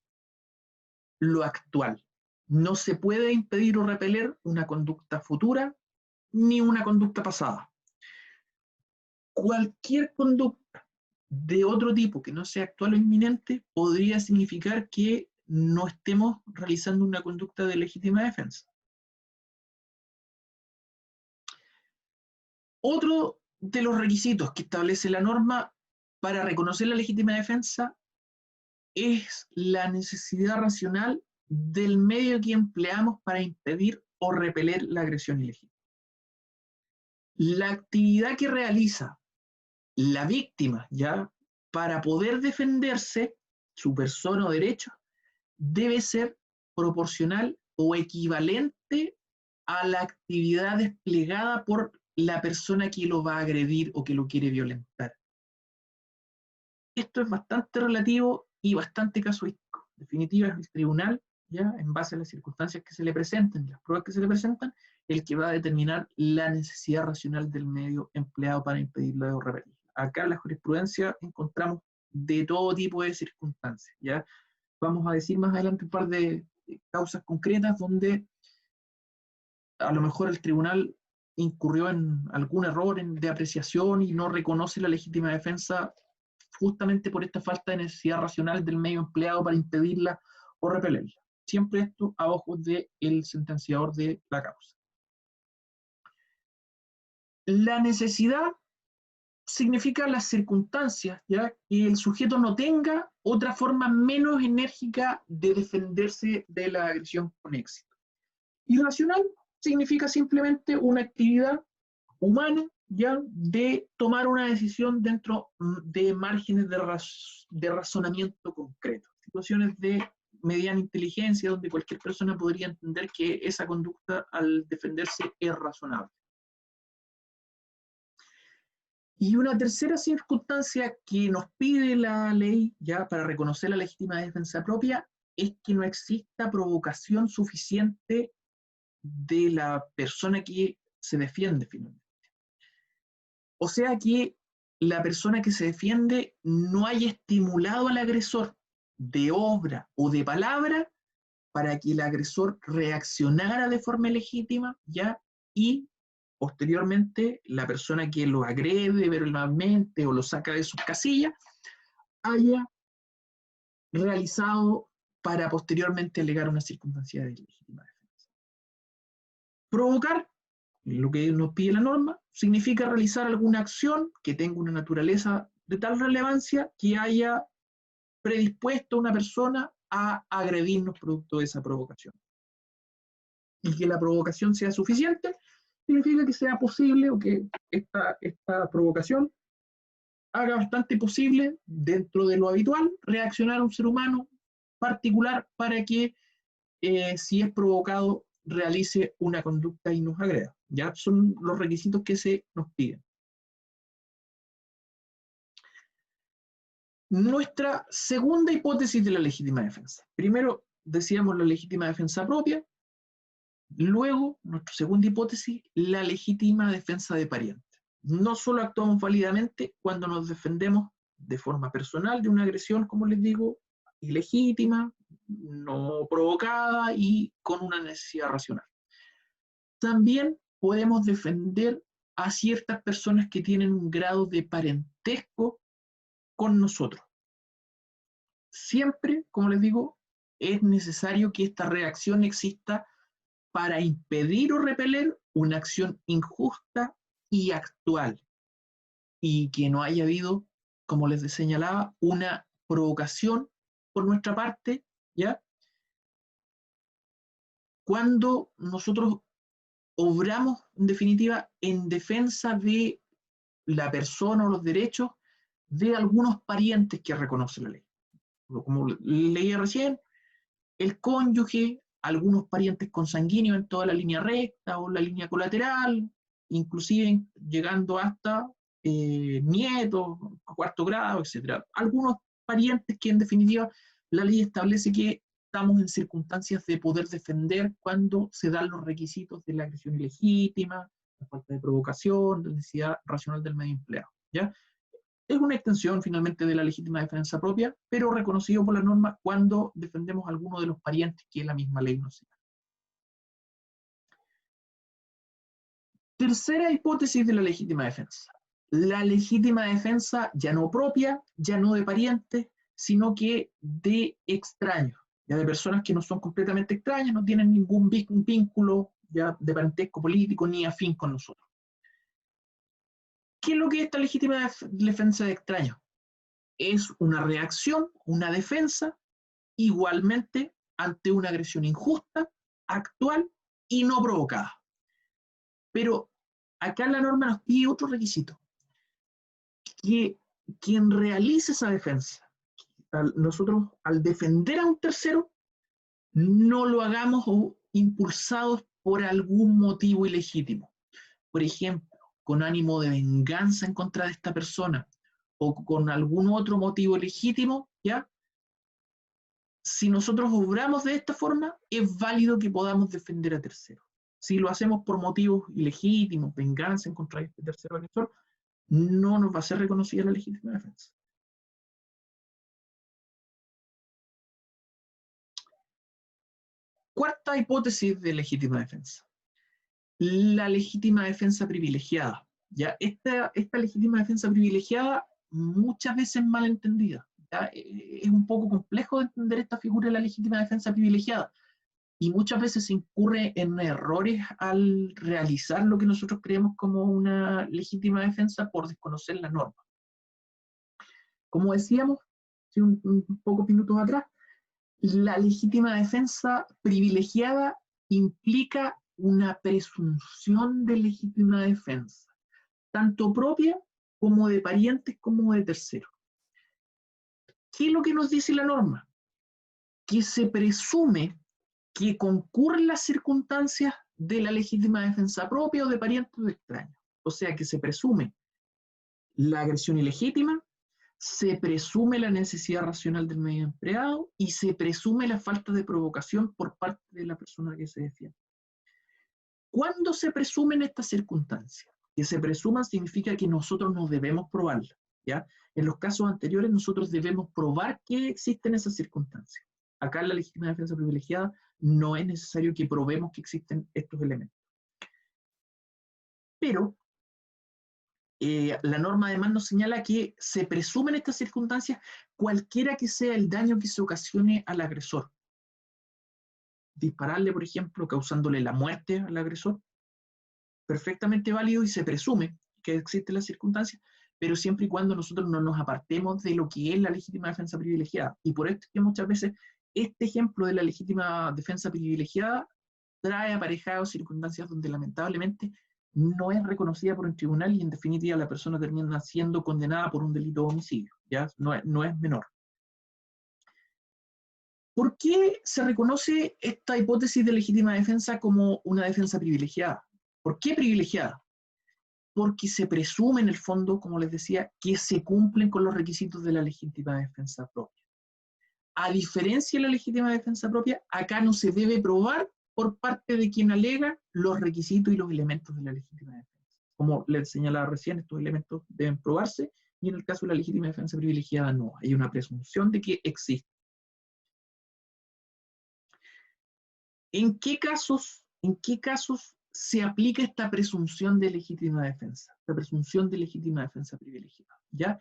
S1: lo actual. No se puede impedir o repeler una conducta futura ni una conducta pasada. Cualquier conducta de otro tipo que no sea actual o inminente podría significar que no estemos realizando una conducta de legítima defensa. Otro de los requisitos que establece la norma para reconocer la legítima defensa es la necesidad racional del medio que empleamos para impedir o repeler la agresión ilegítima. La actividad que realiza la víctima, ya, para poder defenderse, su persona o derecho, debe ser proporcional o equivalente a la actividad desplegada por la persona que lo va a agredir o que lo quiere violentar. Esto es bastante relativo y bastante casuístico. En definitiva, el tribunal ya, en base a las circunstancias que se le presenten, las pruebas que se le presentan, el que va a determinar la necesidad racional del medio empleado para impedirla o repetirla. Acá en la jurisprudencia encontramos de todo tipo de circunstancias, ¿ya? Vamos a decir más adelante un par de causas concretas donde a lo mejor el tribunal incurrió en algún error de apreciación y no reconoce la legítima defensa justamente por esta falta de necesidad racional del medio empleado para impedirla o repelerla. Siempre esto a ojos del sentenciador de la causa. La necesidad significa las circunstancias, ¿ya? Que el sujeto no tenga otra forma menos enérgica de defenderse de la agresión con éxito. Irracional significa simplemente una actividad humana, ¿ya? De tomar una decisión dentro de márgenes de razonamiento concreto. Situaciones de mediana inteligencia donde cualquier persona podría entender que esa conducta al defenderse es razonable. Y una tercera circunstancia que nos pide la ley, ya para reconocer la legítima defensa propia, es que no exista provocación suficiente de la persona que se defiende finalmente. O sea que la persona que se defiende no haya estimulado al agresor de obra o de palabra para que el agresor reaccionara de forma legítima, ¿ya? Y posteriormente la persona que lo agrede verbalmente o lo saca de sus casillas haya realizado para posteriormente alegar una circunstancia de legítima defensa. Provocar, lo que nos pide la norma, significa realizar alguna acción que tenga una naturaleza de tal relevancia que haya predispuesto a una persona a agredirnos producto de esa provocación. Y que la provocación sea suficiente, significa que sea posible o que esta provocación haga bastante posible, dentro de lo habitual, reaccionar a un ser humano particular para que, si es provocado, realice una conducta y nos agreda. Ya son los requisitos que se nos piden. Nuestra segunda hipótesis de la legítima defensa. Primero decíamos la legítima defensa propia, luego, nuestra segunda hipótesis, la legítima defensa de pariente. No solo actuamos válidamente cuando nos defendemos de forma personal de una agresión, como les digo, ilegítima, no provocada y con una necesidad racional. También podemos defender a ciertas personas que tienen un grado de parentesco con nosotros. Siempre, como les digo, es necesario que esta reacción exista para impedir o repeler una acción injusta y actual, y que no haya habido, como les señalaba, una provocación por nuestra parte, ¿ya? Cuando nosotros obramos, en definitiva, en defensa de la persona o los derechos de algunos parientes que reconoce la ley. Como leía recién, el cónyuge, algunos parientes consanguíneos en toda la línea recta o la línea colateral, inclusive llegando hasta nietos, cuarto grado, etc. Algunos parientes que en definitiva la ley establece que estamos en circunstancias de poder defender cuando se dan los requisitos de la agresión ilegítima, la falta de provocación, la necesidad racional del medio empleado, ¿ya? Es una extensión finalmente de la legítima defensa propia, pero reconocido por la norma cuando defendemos a alguno de los parientes que la misma ley nos señala. Tercera hipótesis de la legítima defensa. La legítima defensa ya no propia, ya no de parientes, sino que de extraños, ya de personas que no son completamente extrañas, no tienen ningún vínculo ya de parentesco político ni afín con nosotros. ¿Qué es lo que es esta legítima defensa de extraños? Es una reacción, una defensa, igualmente ante una agresión injusta, actual y no provocada. Pero acá la norma nos pide otro requisito, que quien realice esa defensa, nosotros al defender a un tercero, no lo hagamos impulsados por algún motivo ilegítimo. Por ejemplo, con ánimo de venganza en contra de esta persona o con algún otro motivo legítimo, ¿ya? si nosotros obramos de esta forma, es válido que podamos defender a terceros. Si lo hacemos por motivos ilegítimos, venganza en contra de este tercero agresor, no nos va a ser reconocida la legítima defensa. Cuarta hipótesis de legítima defensa. La legítima defensa privilegiada. ¿Ya? Esta legítima defensa privilegiada muchas veces mal entendida. ¿Ya? Es un poco complejo de entender esta figura de la legítima defensa privilegiada y muchas veces se incurre en errores al realizar lo que nosotros creemos como una legítima defensa por desconocer la norma. Como decíamos hace un pocos minutos atrás, la legítima defensa privilegiada implica una presunción de legítima defensa, tanto propia como de parientes como de terceros. ¿Qué es lo que nos dice la norma? Que se presume que concurren las circunstancias de la legítima defensa propia o de parientes o de extraños. O sea, que se presume la agresión ilegítima, se presume la necesidad racional del medio empleado y se presume la falta de provocación por parte de la persona que se defiende. ¿Cuándo se presumen estas circunstancias? Que se presuman significa que nosotros no debemos probarlas, ¿ya? En los casos anteriores nosotros debemos probar que existen esas circunstancias. Acá en la legítima defensa privilegiada no es necesario que probemos que existen estos elementos. Pero la norma además nos señala que se presumen estas circunstancias cualquiera que sea el daño que se ocasione al agresor. Dispararle, por ejemplo, causándole la muerte al agresor, perfectamente válido y se presume que existen las circunstancias, pero siempre y cuando nosotros no nos apartemos de lo que es la legítima defensa privilegiada. Y por esto que muchas veces este ejemplo de la legítima defensa privilegiada trae aparejado circunstancias donde lamentablemente no es reconocida por un tribunal y en definitiva la persona termina siendo condenada por un delito de homicidio, ¿ya? No es menor. ¿Por qué se reconoce esta hipótesis de legítima defensa como una defensa privilegiada? ¿Por qué privilegiada? Porque se presume en el fondo, como les decía, que se cumplen con los requisitos de la legítima defensa propia. A diferencia de la legítima defensa propia, acá no se debe probar por parte de quien alega los requisitos y los elementos de la legítima defensa. Como les señalaba recién, estos elementos deben probarse y en el caso de la legítima defensa privilegiada no. Hay una presunción de que existe. ¿En qué casos se aplica esta presunción de legítima defensa? La presunción de legítima defensa privilegiada. ¿Ya?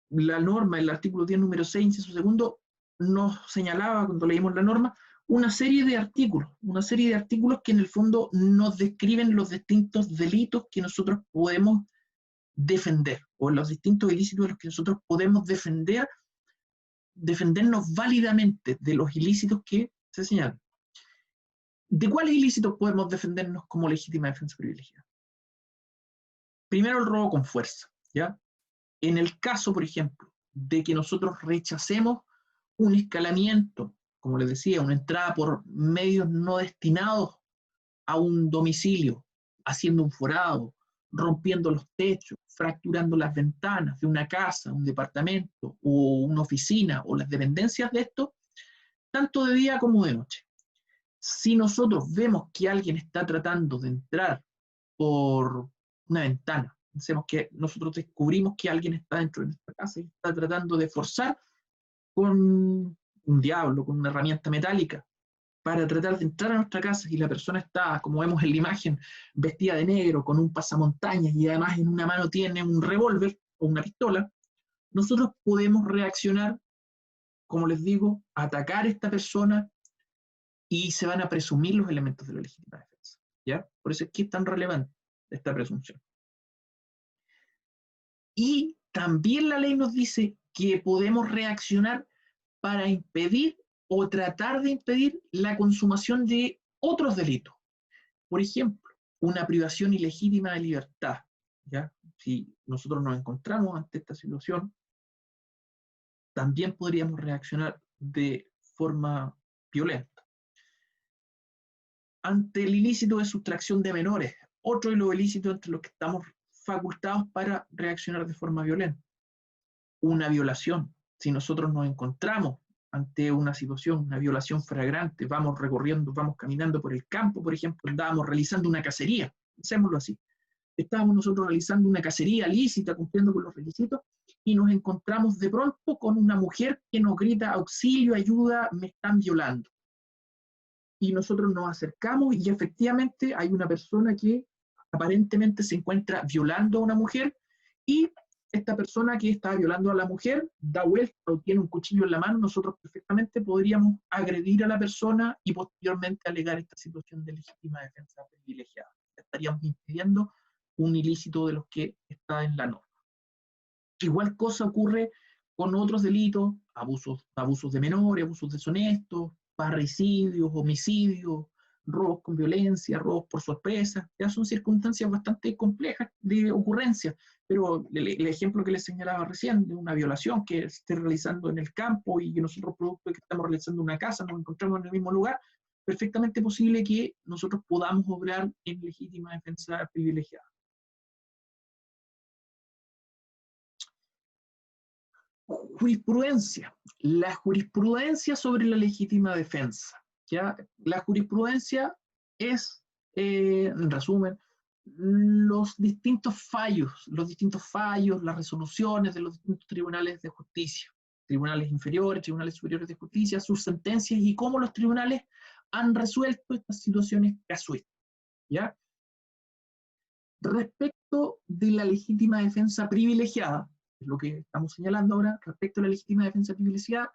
S1: La norma, el artículo 10, número 6, inciso segundo, nos señalaba cuando leímos la norma una serie de artículos que en el fondo nos describen los distintos delitos que nosotros podemos defender, o los distintos ilícitos de los que nosotros podemos defendernos válidamente de los ilícitos que se señalan. ¿De cuáles ilícitos podemos defendernos como legítima defensa privilegiada? Primero, el robo con fuerza, ¿ya? En el caso, por ejemplo, de que nosotros rechacemos un escalamiento, como les decía, una entrada por medios no destinados a un domicilio, haciendo un forado, rompiendo los techos, fracturando las ventanas de una casa, un departamento o una oficina o las dependencias de esto, tanto de día como de noche. Si nosotros vemos que alguien está tratando de entrar por una ventana, pensemos que nosotros descubrimos que alguien está dentro de nuestra casa y está tratando de forzar con un diablo, con una herramienta metálica, para tratar de entrar a nuestra casa y la persona está, como vemos en la imagen, vestida de negro, con un pasamontañas y además en una mano tiene un revólver o una pistola, nosotros podemos reaccionar, como les digo, atacar a esta persona y se van a presumir los elementos de la legítima defensa, ¿ya? Por eso es que es tan relevante esta presunción. Y también la ley nos dice que podemos reaccionar para impedir o tratar de impedir la consumación de otros delitos. Por ejemplo, una privación ilegítima de libertad, ¿ya? Si nosotros nos encontramos ante esta situación, también podríamos reaccionar de forma violenta. Ante el ilícito de sustracción de menores, otro de los ilícitos entre los que estamos facultados para reaccionar de forma violenta. Una violación. Si nosotros nos encontramos ante una situación, una violación flagrante, vamos recorriendo, vamos caminando por el campo, por ejemplo, andábamos realizando una cacería, pensémoslo así. Estábamos nosotros realizando una cacería lícita, cumpliendo con los requisitos, y nos encontramos de pronto con una mujer que nos grita auxilio, ayuda, me están violando. Y nosotros nos acercamos y efectivamente hay una persona que aparentemente se encuentra violando a una mujer, y esta persona que está violando a la mujer da vuelta o tiene un cuchillo en la mano. Nosotros perfectamente podríamos agredir a la persona y posteriormente alegar esta situación de legítima defensa privilegiada. Estaríamos impidiendo un ilícito de los que está en la norma. Igual cosa ocurre con otros delitos, abusos de menores, abusos deshonestos, parricidios, homicidios, robos con violencia, robos por sorpresa. Ya son circunstancias bastante complejas de ocurrencia, pero el ejemplo que les señalaba recién, de una violación que se esté realizando en el campo y que nosotros, producto de que estamos realizando una casa, nos encontramos en el mismo lugar, perfectamente posible que nosotros podamos obrar en legítima defensa privilegiada. Jurisprudencia. La jurisprudencia sobre la legítima defensa. ¿Ya? La jurisprudencia es, en resumen, los distintos fallos, las resoluciones de los distintos tribunales de justicia, tribunales inferiores, tribunales superiores de justicia, sus sentencias y cómo los tribunales han resuelto estas situaciones casuísticas. ¿Ya? Respecto de la legítima defensa privilegiada, es lo que estamos señalando ahora, respecto a la legítima defensa privilegiada,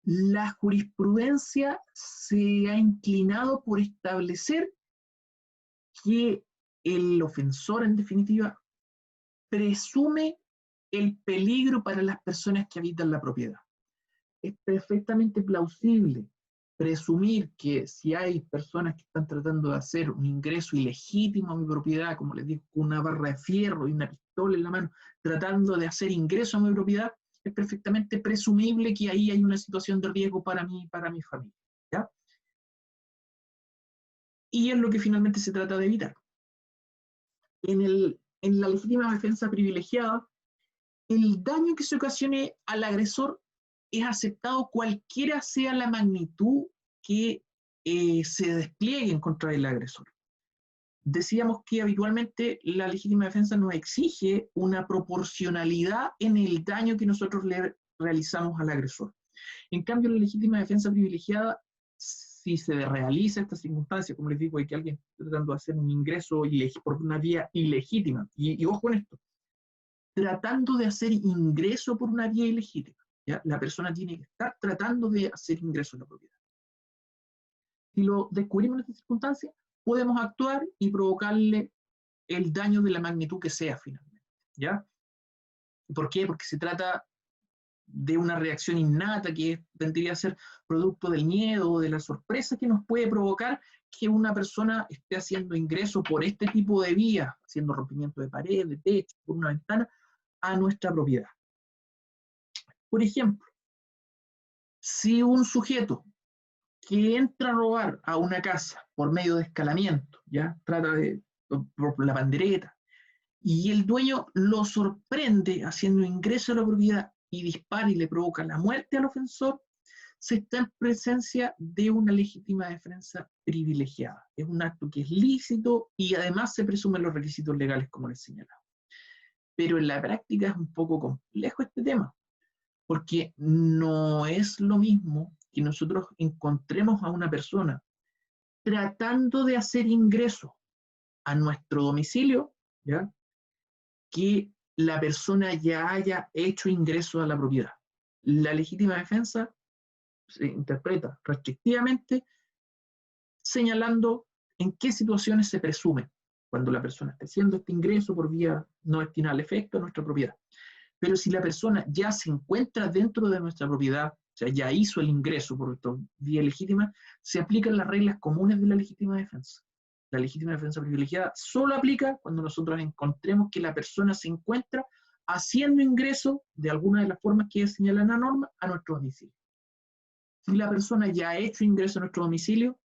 S1: la jurisprudencia se ha inclinado por establecer que el ofensor, en definitiva, presume el peligro para las personas que habitan la propiedad. Es perfectamente plausible presumir que si hay personas que están tratando de hacer un ingreso ilegítimo a mi propiedad, como les digo, con una barra de fierro y una pistola en la mano, tratando de hacer ingreso a mi propiedad, es perfectamente presumible que ahí hay una situación de riesgo para mí y para mi familia. ¿Ya? Y es lo que finalmente se trata de evitar. En la legítima defensa privilegiada, el daño que se ocasione al agresor es aceptado cualquiera sea la magnitud que se despliegue en contra del agresor. Decíamos que habitualmente la legítima defensa nos exige una proporcionalidad en el daño que nosotros le realizamos al agresor. En cambio, la legítima defensa privilegiada, si se realiza esta circunstancia, como les digo, hay que alguien está tratando de hacer un ingreso por una vía ilegítima, y ojo en esto, tratando de hacer ingreso por una vía ilegítima. ¿Ya? La persona tiene que estar tratando de hacer ingreso en la propiedad. Si lo descubrimos en esta circunstancia, podemos actuar y provocarle el daño de la magnitud que sea finalmente. ¿Ya? ¿Por qué? Porque se trata de una reacción innata que vendría a ser producto del miedo o de la sorpresa que nos puede provocar que una persona esté haciendo ingreso por este tipo de vía, haciendo rompimiento de pared, de techo, por una ventana, a nuestra propiedad. Por ejemplo, si un sujeto que entra a robar a una casa por medio de escalamiento, ya trata de por la pandereta, y el dueño lo sorprende haciendo ingreso a la propiedad y dispara y le provoca la muerte al ofensor, se está en presencia de una legítima defensa privilegiada. Es un acto que es lícito y además se presumen los requisitos legales, como les señalaba. Pero en la práctica es un poco complejo este tema, porque no es lo mismo que nosotros encontremos a una persona tratando de hacer ingreso a nuestro domicilio, ¿ya? Que la persona ya haya hecho ingreso a la propiedad. La legítima defensa se interpreta restrictivamente señalando en qué situaciones se presume cuando la persona está haciendo este ingreso por vía no destinada al efecto a nuestra propiedad. Pero si la persona ya se encuentra dentro de nuestra propiedad, o sea, ya hizo el ingreso por vía legítima, se aplican las reglas comunes de la legítima defensa. La legítima defensa privilegiada solo aplica cuando nosotros encontremos que la persona se encuentra haciendo ingreso de alguna de las formas que señala la norma a nuestro domicilio. Si la persona ya ha hecho ingreso a nuestro domicilio,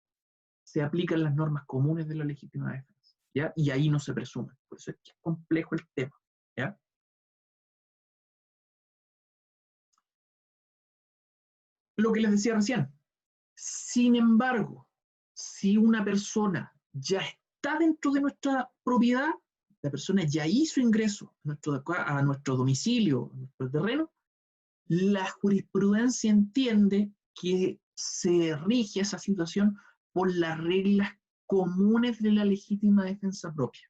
S1: se aplican las normas comunes de la legítima defensa, ¿ya? Y ahí no se presume. Por eso es que es complejo el tema, ¿ya? lo que les decía recién. Sin embargo, si una persona ya está dentro de nuestra propiedad, la persona ya hizo ingreso a nuestro domicilio, a nuestro terreno, la jurisprudencia entiende que se rige esa situación por las reglas comunes de la legítima defensa propia.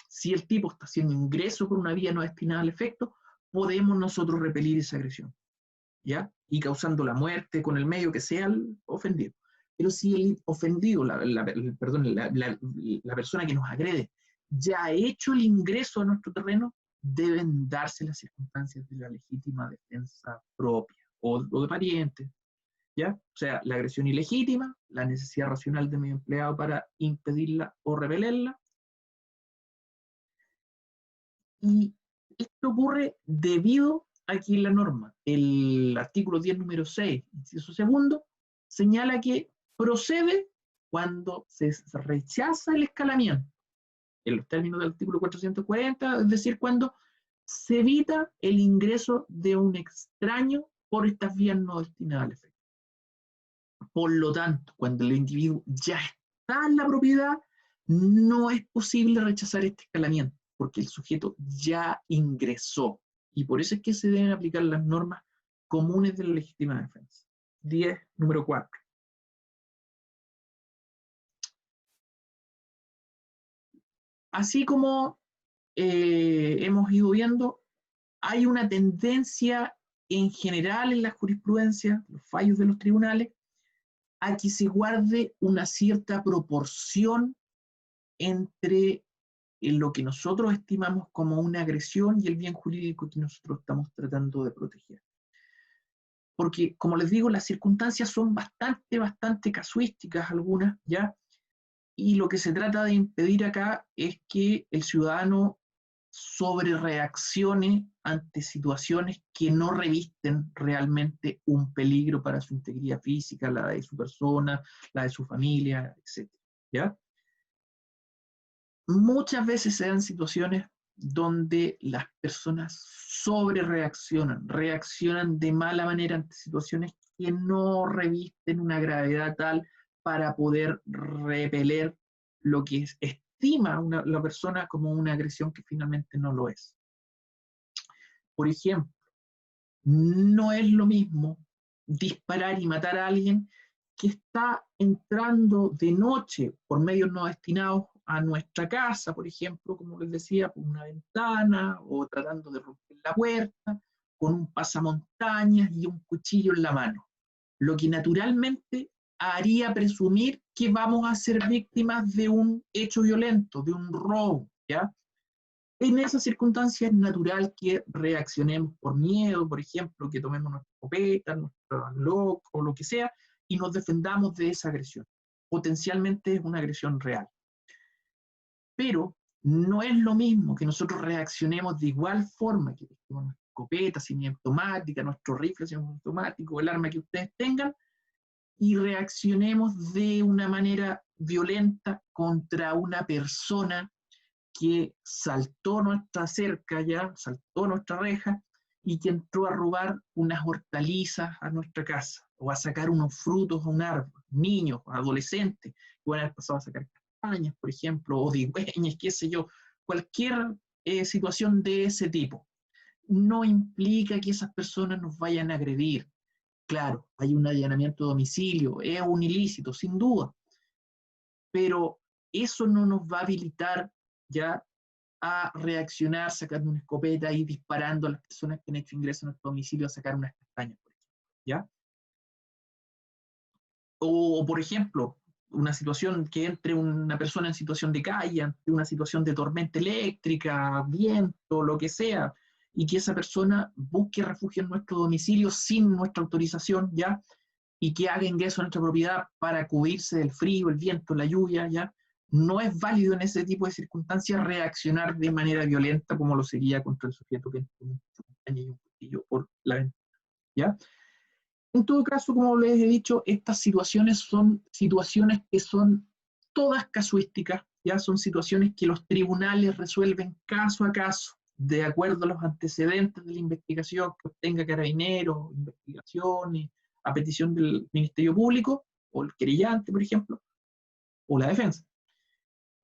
S1: Si el tipo está haciendo ingreso por una vía no destinada al efecto, podemos nosotros repelir esa agresión, ¿ya? Y causando la muerte con el medio que sea el ofendido. Pero si el ofendido, la persona que nos agrede, ya ha hecho el ingreso a nuestro terreno, deben darse las circunstancias de la legítima defensa propia o de parientes, ¿ya? O sea, la agresión ilegítima, la necesidad racional de medio empleado para impedirla o repelerla. Y esto ocurre debido a que la norma, el artículo 10, número 6, inciso segundo, señala que procede cuando se rechaza el escalamiento, en los términos del artículo 440, es decir, cuando se evita el ingreso de un extraño por estas vías no destinadas al efecto. Por lo tanto, cuando el individuo ya está en la propiedad, no es posible rechazar este escalamiento, porque el sujeto ya ingresó. Y por eso es que se deben aplicar las normas comunes de la legítima defensa. 10, número 4. Así como hemos ido viendo, hay una tendencia en general en la jurisprudencia, los fallos de los tribunales, a que se guarde una cierta proporción entre lo que nosotros estimamos como una agresión y el bien jurídico que nosotros estamos tratando de proteger. Porque, como les digo, las circunstancias son bastante casuísticas algunas, ¿ya? Y lo que se trata de impedir acá es que el ciudadano sobrereaccione ante situaciones que no revisten realmente un peligro para su integridad física, la de su persona, la de su familia, etc. ¿Ya? Muchas veces se dan situaciones donde las personas reaccionan de mala manera ante situaciones que no revisten una gravedad tal para poder repeler lo que estima la persona como una agresión que finalmente no lo es. Por ejemplo, no es lo mismo disparar y matar a alguien que está entrando de noche por medios no destinados a nuestra casa, por ejemplo, como les decía, por una ventana o tratando de romper la puerta, con un pasamontañas y un cuchillo en la mano. Lo que naturalmente haría presumir que vamos a ser víctimas de un hecho violento, de un robo, ¿ya? En esas circunstancias es natural que reaccionemos por miedo, por ejemplo, que tomemos nuestra escopeta, nuestro Glock o lo que sea, y nos defendamos de esa agresión. Potencialmente es una agresión real. Pero no es lo mismo que nosotros reaccionemos de igual forma, que con nuestra escopeta semiautomática, nuestro rifle semiautomático, el arma que ustedes tengan, y reaccionemos de una manera violenta contra una persona que saltó nuestra cerca ya, saltó nuestra reja y que entró a robar unas hortalizas a nuestra casa o a sacar unos frutos a un árbol, niños, adolescentes, que van a haber pasado a sacar castañas, por ejemplo, o digüeñas, qué sé yo, cualquier situación de ese tipo. No implica que esas personas nos vayan a agredir. Claro, hay un allanamiento de domicilio, es un ilícito, sin duda, pero eso no nos va a habilitar ya a reaccionar sacando una escopeta y disparando a las personas que han hecho ingreso a nuestro domicilio a sacar unas castañas, por ejemplo, ¿ya? O, por ejemplo, una situación que entre una persona en situación de calle, ante una situación de tormenta eléctrica, viento, lo que sea, y que esa persona busque refugio en nuestro domicilio sin nuestra autorización, ¿ya? Y que haga ingreso a nuestra propiedad para cubrirse del frío, el viento, la lluvia, ¿ya? No es válido en ese tipo de circunstancias reaccionar de manera violenta como lo sería contra el sujeto que entra con una castaña y un cuchillo por la ventana, ¿ya? En todo caso, como les he dicho, estas situaciones son situaciones que son todas casuísticas, ya son situaciones que los tribunales resuelven caso a caso, de acuerdo a los antecedentes de la investigación que obtenga Carabineros, investigaciones, a petición del Ministerio Público, o el querellante, por ejemplo, o la defensa.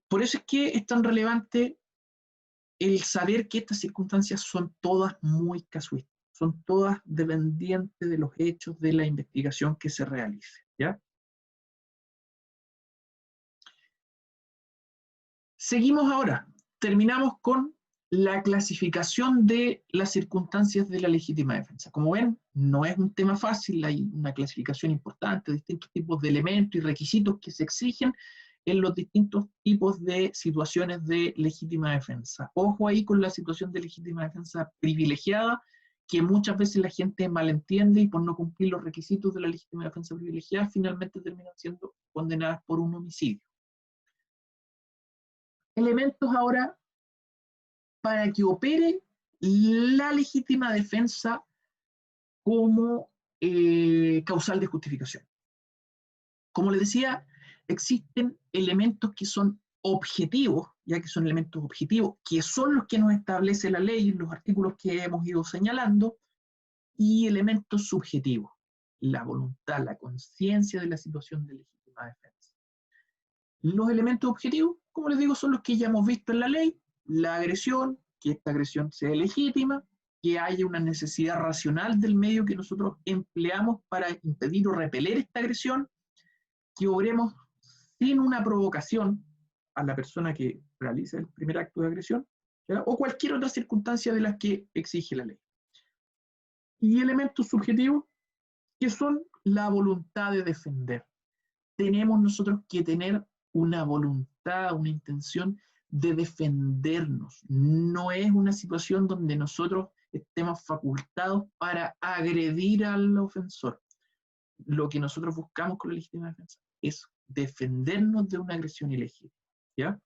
S1: Por eso es que es tan relevante el saber que estas circunstancias son todas muy casuísticas, son todas dependientes de los hechos de la investigación que se realice, ¿ya? Seguimos ahora, terminamos con la clasificación de las circunstancias de la legítima defensa. Como ven, no es un tema fácil, hay una clasificación importante, distintos tipos de elementos y requisitos que se exigen en los distintos tipos de situaciones de legítima defensa. Ojo ahí con la situación de legítima defensa privilegiada, que muchas veces la gente malentiende y por no cumplir los requisitos de la legítima defensa privilegiada, finalmente terminan siendo condenadas por un homicidio. Elementos ahora para que opere la legítima defensa como causal de justificación. Como les decía, existen elementos que son objetivos, ya que son elementos objetivos, que son los que nos establece la ley en los artículos que hemos ido señalando, y elementos subjetivos, la voluntad, la conciencia de la situación de legítima defensa. Los elementos objetivos, como les digo, son los que ya hemos visto en la ley: la agresión, que esta agresión sea legítima, que haya una necesidad racional del medio que nosotros empleamos para impedir o repeler esta agresión, que obremos sin una provocación a la persona que realiza el primer acto de agresión, ¿ya? O cualquier otra circunstancia de las que exige la ley. Y elementos subjetivos, que son la voluntad de defender. Tenemos nosotros que tener una voluntad, una intención de defendernos. No es una situación donde nosotros estemos facultados para agredir al ofensor. Lo que nosotros buscamos con la legítima defensa es defendernos de una agresión ilegítima, ¿ya?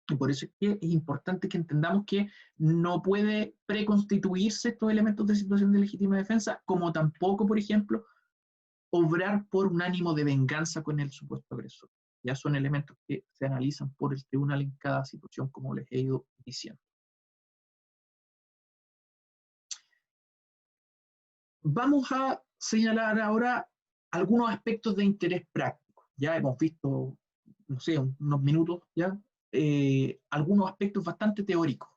S1: Y por eso es que es importante que entendamos que no puede preconstituirse estos elementos de situación de legítima defensa, como tampoco, por ejemplo, obrar por un ánimo de venganza con el supuesto agresor. Ya son elementos que se analizan por el tribunal en cada situación, como les he ido diciendo. Vamos a señalar ahora algunos aspectos de interés práctico. Ya hemos visto, no sé, unos minutos ya, algunos aspectos bastante teóricos: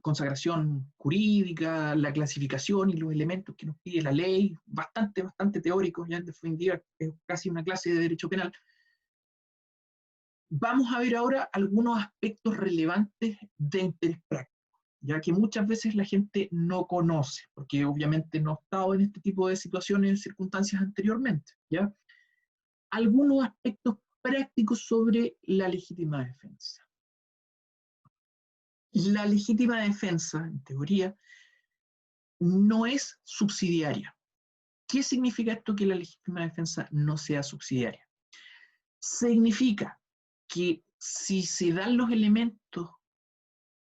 S1: consagración jurídica, la clasificación y los elementos que nos pide la ley, bastante teóricos, ya en definitiva es casi una clase de derecho penal. Vamos a ver ahora algunos aspectos relevantes de interés práctico, ya que muchas veces la gente no conoce, porque obviamente no ha estado en este tipo de situaciones, circunstancias anteriormente, ¿ya? Algunos aspectos prácticos sobre la legítima defensa. La legítima defensa, en teoría, no es subsidiaria. ¿Qué significa esto, que la legítima defensa no sea subsidiaria? Significa que si se dan los elementos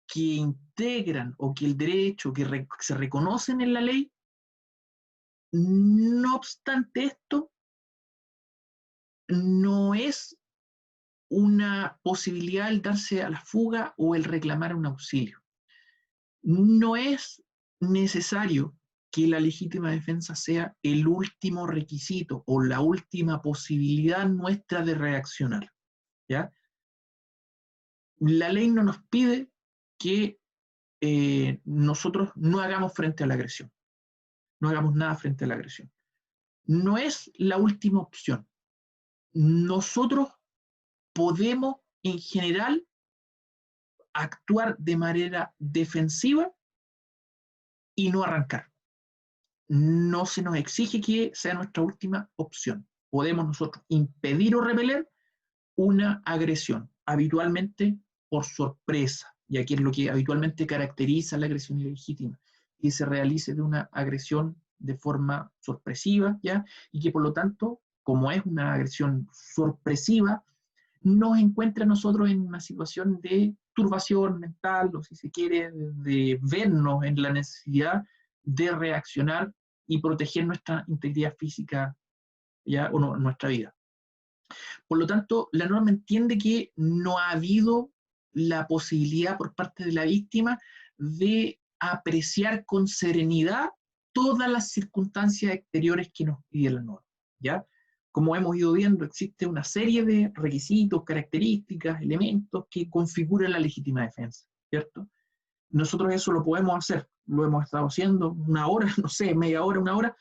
S1: que integran o que el derecho que se reconocen en la ley, no obstante esto, no es una posibilidad el darse a la fuga o el reclamar un auxilio. No es necesario que la legítima defensa sea el último requisito o la última posibilidad nuestra de reaccionar, ¿ya? La ley no nos pide que nosotros no hagamos frente a la agresión, no hagamos nada frente a la agresión. No es la última opción. Nosotros podemos, en general, actuar de manera defensiva y no arrancar. No se nos exige que sea nuestra última opción. Podemos nosotros impedir o repeler una agresión, habitualmente por sorpresa, y aquí es lo que habitualmente caracteriza la agresión ilegítima, que se realice de una agresión de forma sorpresiva, ¿ya? Y que por lo tanto, como es una agresión sorpresiva, nos encuentra a nosotros en una situación de turbación mental, o si se quiere, de vernos en la necesidad de reaccionar y proteger nuestra integridad física, ¿ya? O no, nuestra vida. Por lo tanto, la norma entiende que no ha habido la posibilidad por parte de la víctima de apreciar con serenidad todas las circunstancias exteriores que nos pide la norma, ¿ya? Como hemos ido viendo, existe una serie de requisitos, características, elementos que configuran la legítima defensa, ¿cierto? Nosotros eso lo podemos hacer, lo hemos estado haciendo una hora, no sé, media hora, una hora,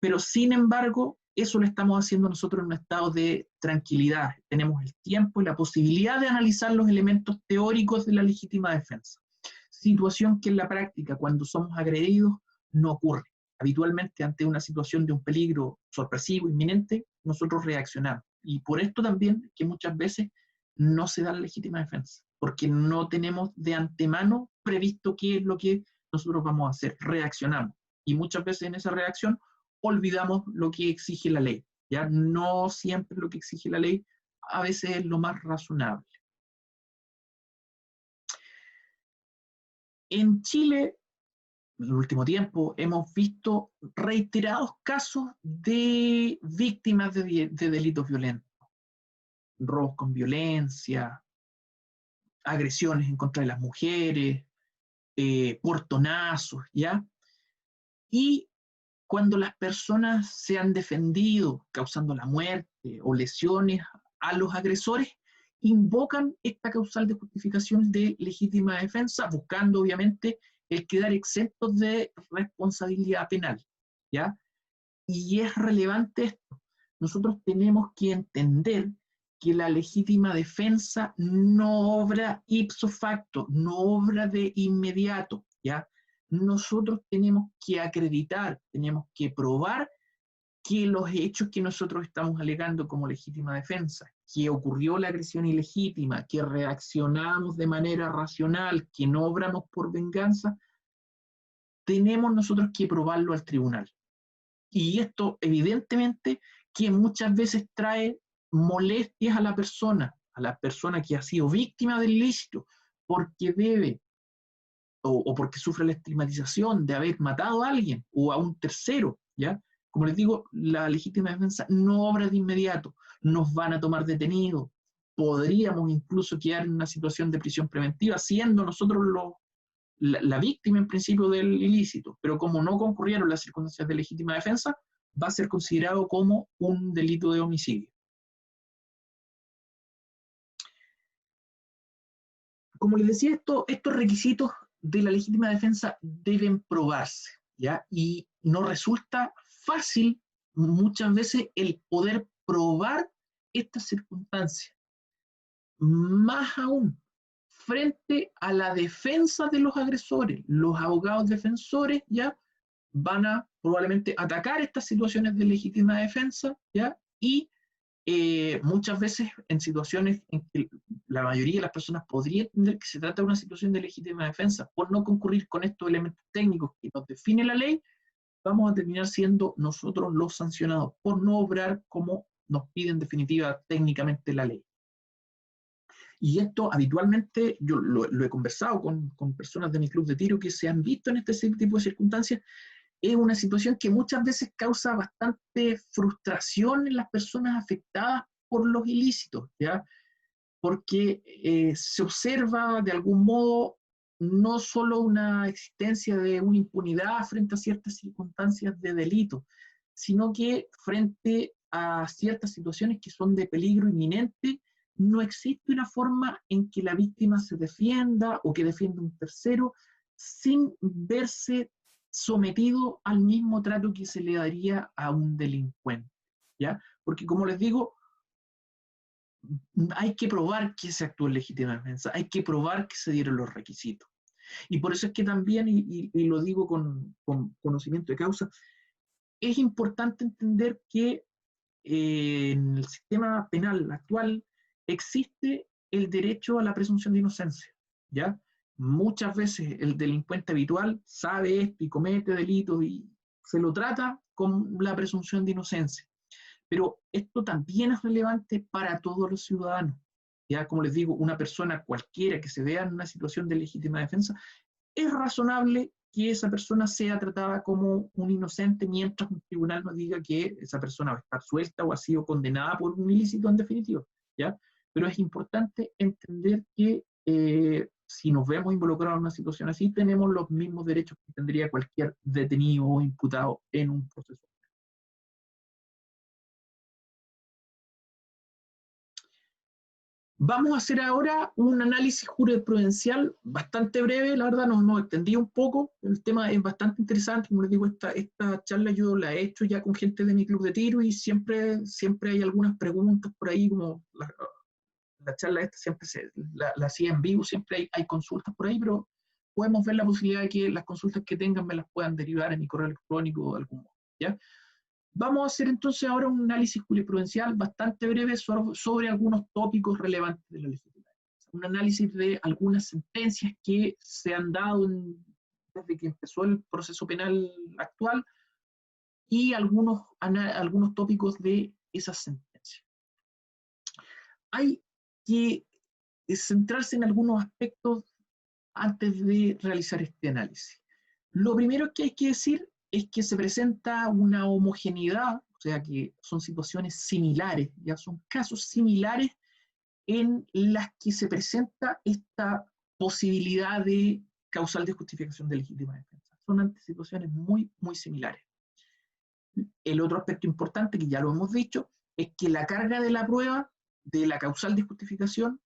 S1: pero sin embargo, eso lo estamos haciendo nosotros en un estado de tranquilidad. Tenemos el tiempo y la posibilidad de analizar los elementos teóricos de la legítima defensa. Situación que en la práctica, cuando somos agredidos, no ocurre. Habitualmente, ante una situación de un peligro sorpresivo, inminente, nosotros reaccionamos. Y por esto también que muchas veces no se da la legítima defensa, porque no tenemos de antemano previsto qué es lo que nosotros vamos a hacer. Reaccionamos. Y muchas veces en esa reacción olvidamos lo que exige la ley. ¿Ya? No siempre lo que exige la ley, a veces es lo más razonable. En Chile, en el último tiempo, hemos visto reiterados casos de víctimas de delitos violentos, robos con violencia, agresiones en contra de las mujeres, portonazos, ¿ya? Y cuando las personas se han defendido causando la muerte o lesiones a los agresores, invocan esta causal de justificación de legítima defensa, buscando obviamente el quedar exentos de responsabilidad penal, ¿ya? Y es relevante esto. Nosotros tenemos que entender que la legítima defensa no obra ipso facto, no obra de inmediato, ¿ya? Nosotros tenemos que acreditar, tenemos que probar que los hechos que nosotros estamos alegando como legítima defensa, que ocurrió la agresión ilegítima, que reaccionamos de manera racional, que no obramos por venganza, tenemos nosotros que probarlo al tribunal. Y esto evidentemente que muchas veces trae molestias a la persona que ha sido víctima del ilícito, porque debe o porque sufre la estigmatización de haber matado a alguien o a un tercero, ¿ya? Como les digo, la legítima defensa no obra de inmediato, nos van a tomar detenidos, podríamos incluso quedar en una situación de prisión preventiva, siendo nosotros la víctima en principio del ilícito, pero como no concurrieron las circunstancias de legítima defensa, va a ser considerado como un delito de homicidio. Como les decía, estos requisitos de la legítima defensa deben probarse, ¿ya? Y no resulta fácil muchas veces el poder probar estas circunstancias. Más aún, frente a la defensa de los agresores, los abogados defensores ya van a probablemente atacar estas situaciones de legítima defensa, ¿ya? Y muchas veces en situaciones en que la mayoría de las personas podría entender que se trata de una situación de legítima defensa, por no concurrir con estos elementos técnicos que nos define la ley, vamos a terminar siendo nosotros los sancionados por no obrar como nos pide en definitiva técnicamente la ley. Y esto habitualmente, yo lo he conversado con personas de mi club de tiro que se han visto en este tipo de circunstancias, es una situación que muchas veces causa bastante frustración en las personas afectadas por los ilícitos, ¿ya? Porque se observa de algún modo no solo una existencia de una impunidad frente a ciertas circunstancias de delito, sino que frente a ciertas situaciones que son de peligro inminente, no existe una forma en que la víctima se defienda o que defienda un tercero sin verse sometido al mismo trato que se le daría a un delincuente, ¿ya? Porque como les digo, hay que probar que se actuó en legítima defensa, hay que probar que se dieron los requisitos. Y por eso es que también, y lo digo con conocimiento de causa, es importante entender que en el sistema penal actual existe el derecho a la presunción de inocencia, ¿ya? Muchas veces el delincuente habitual sabe esto y comete delitos y se lo trata con la presunción de inocencia. Pero esto también es relevante para todos los ciudadanos. Ya, como les digo, una persona cualquiera que se vea en una situación de legítima defensa, es razonable que esa persona sea tratada como un inocente mientras un tribunal no diga que esa persona va a estar suelta o ha sido condenada por un ilícito en definitiva, ¿ya? Pero es importante entender que si nos vemos involucrados en una situación así, tenemos los mismos derechos que tendría cualquier detenido o imputado en un proceso. Vamos a hacer ahora un análisis jurisprudencial bastante breve, la verdad nos extendí un poco, el tema es bastante interesante, como les digo, esta charla yo la he hecho ya con gente de mi club de tiro y siempre hay algunas preguntas por ahí, como la charla esta siempre la hacía en vivo, siempre hay consultas por ahí, pero podemos ver la posibilidad de que las consultas que tengan me las puedan derivar en mi correo electrónico o de algún modo, ¿ya? Vamos a hacer entonces ahora un análisis jurisprudencial bastante breve sobre algunos tópicos relevantes de la legislación. Un análisis de algunas sentencias que se han dado desde que empezó el proceso penal actual y algunos tópicos de esas sentencias. Hay que centrarse en algunos aspectos antes de realizar este análisis. Lo primero que hay que decir es que se presenta una homogeneidad, o sea que son situaciones similares, ya son casos similares en las que se presenta esta posibilidad de causal de justificación de legítima defensa. Son situaciones muy, muy similares. El otro aspecto importante, que ya lo hemos dicho, es que la carga de la prueba de la causal de justificación,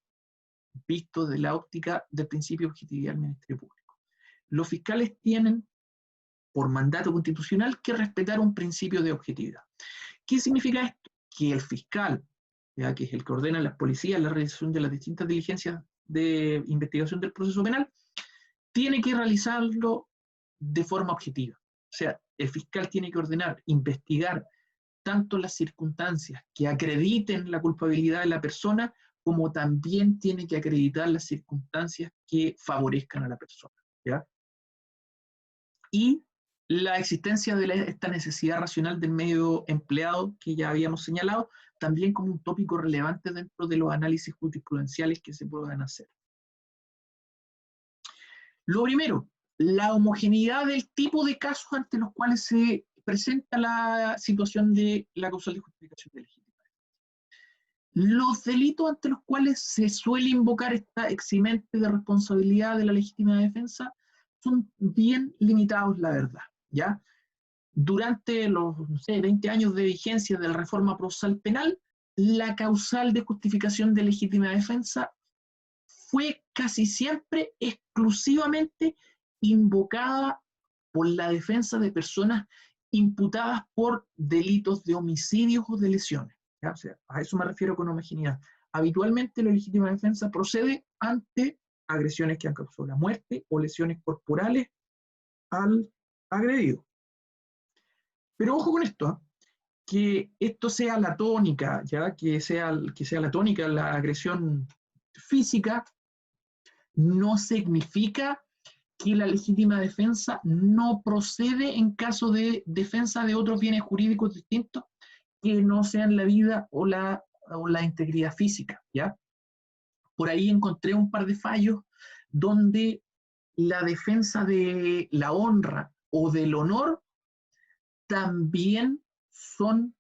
S1: visto de la óptica del principio de objetividad del Ministerio Público. Los fiscales tienen, por mandato constitucional, que respetar un principio de objetividad. ¿Qué significa esto? Que el fiscal, ya que es el que ordena a las policías la realización de las distintas diligencias de investigación del proceso penal, tiene que realizarlo de forma objetiva. O sea, el fiscal tiene que ordenar, investigar tanto las circunstancias que acrediten la culpabilidad de la persona, como también tiene que acreditar las circunstancias que favorezcan a la persona, ¿ya? Y la existencia de esta necesidad racional del medio empleado que ya habíamos señalado, también como un tópico relevante dentro de los análisis jurisprudenciales que se puedan hacer. Lo primero, la homogeneidad del tipo de casos ante los cuales se presenta la situación de la causal de justificación de legítima. Los delitos ante los cuales se suele invocar esta eximente de responsabilidad de la legítima defensa son bien limitados, la verdad, ¿ya? Durante los, no sé, 20 años de vigencia de la reforma procesal penal, la causal de justificación de legítima defensa fue casi siempre exclusivamente invocada por la defensa de personas imputadas por delitos de homicidios o de lesiones. ¿Ya? O sea, a eso me refiero con homogeneidad. Habitualmente la legítima defensa procede ante agresiones que han causado la muerte o lesiones corporales al agredido. Pero ojo con esto, que esto sea la tónica, ¿ya? Que sea la tónica la agresión física, no significa que la legítima defensa no procede en caso de defensa de otros bienes jurídicos distintos que no sean la vida o la integridad física, ¿ya? Por ahí encontré un par de fallos donde la defensa de la honra o del honor también son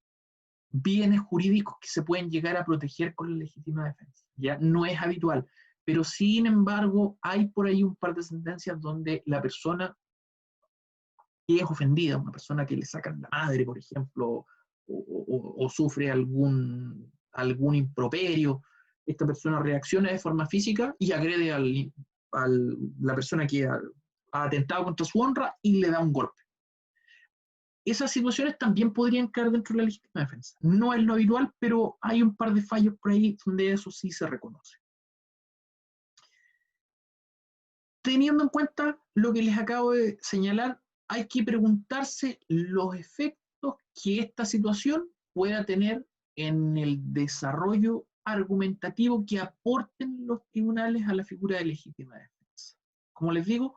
S1: bienes jurídicos que se pueden llegar a proteger con la legítima defensa. Ya no es habitual, pero sin embargo hay por ahí un par de sentencias donde la persona que es ofendida, una persona que le sacan la madre, por ejemplo, o sufre algún improperio, esta persona reacciona de forma física y agrede a la persona que ha atentado contra su honra y le da un golpe. Esas situaciones también podrían caer dentro de la legítima defensa. No es lo habitual, pero hay un par de fallos por ahí donde eso sí se reconoce. Teniendo en cuenta lo que les acabo de señalar, hay que preguntarse los efectos que esta situación pueda tener en el desarrollo argumentativo que aporten los tribunales a la figura de legítima defensa. Como les digo,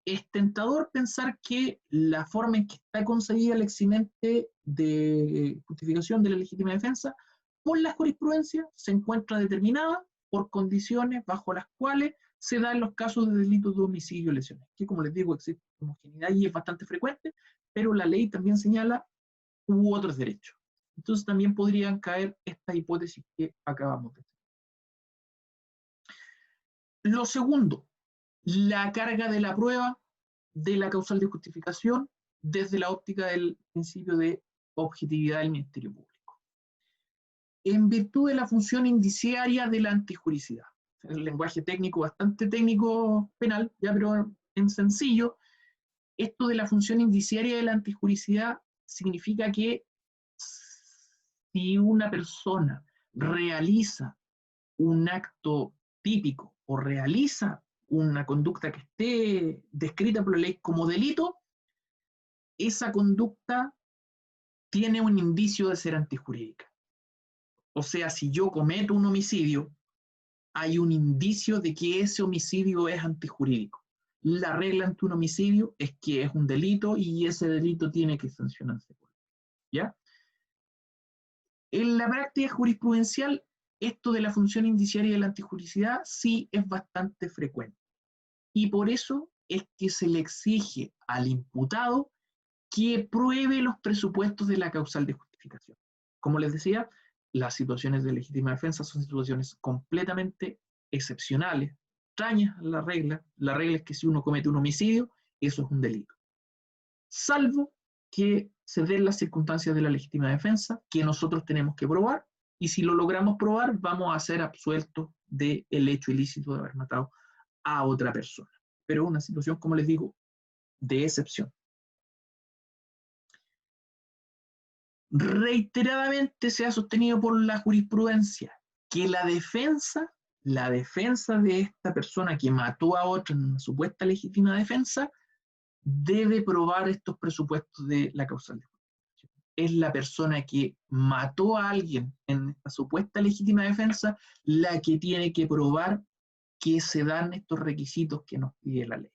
S1: es tentador pensar que la forma en que está concebida el eximente de justificación de la legítima defensa por la jurisprudencia se encuentra determinada por condiciones bajo las cuales se dan los casos de delitos de homicidio y lesiones, que como les digo existe homogeneidad y es bastante frecuente, pero la ley también señala otros derechos. Entonces también podrían caer estas hipótesis que acabamos de hacer. Lo segundo, la carga de la prueba de la causal de justificación desde la óptica del principio de objetividad del Ministerio Público. En virtud de la función indiciaria de la antijuricidad. El lenguaje técnico, bastante técnico penal, ya, pero en sencillo, esto de la función indiciaria de la antijuricidad significa que si una persona realiza un acto típico o realiza una conducta que esté descrita por la ley como delito, esa conducta tiene un indicio de ser antijurídica. O sea, si yo cometo un homicidio, hay un indicio de que ese homicidio es antijurídico. La regla ante un homicidio es que es un delito y ese delito tiene que sancionarse. ¿Ya? En la práctica jurisprudencial, esto de la función indiciaria de la antijuricidad sí es bastante frecuente. Y por eso es que se le exige al imputado que pruebe los presupuestos de la causal de justificación. Como les decía, las situaciones de legítima defensa son situaciones completamente excepcionales, extrañas a la regla. La regla es que si uno comete un homicidio, eso es un delito. Salvo que se den las circunstancias de la legítima defensa que nosotros tenemos que probar, y si lo logramos probar, vamos a ser absueltos del hecho ilícito de haber matado a otra persona. Pero es una situación, como les digo, de excepción. Reiteradamente se ha sostenido por la jurisprudencia que la defensa de esta persona que mató a otra en una supuesta legítima defensa debe probar estos presupuestos de la causal de justificación. Es la persona que mató a alguien en esta supuesta legítima defensa la que tiene que probar que se dan estos requisitos que nos pide la ley.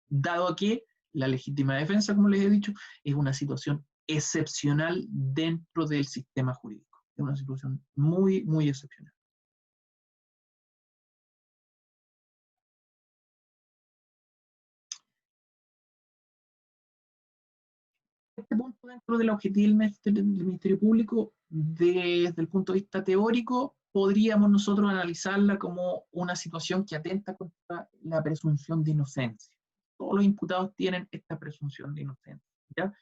S1: Dado que la legítima defensa, como les he dicho, es una situación excepcional dentro del sistema jurídico. Es una situación muy, muy excepcional. Este punto dentro de la objetividad del Ministerio Público, desde el punto de vista teórico, podríamos nosotros analizarla como una situación que atenta contra la presunción de inocencia. Todos los imputados tienen esta presunción de inocencia, ¿ya?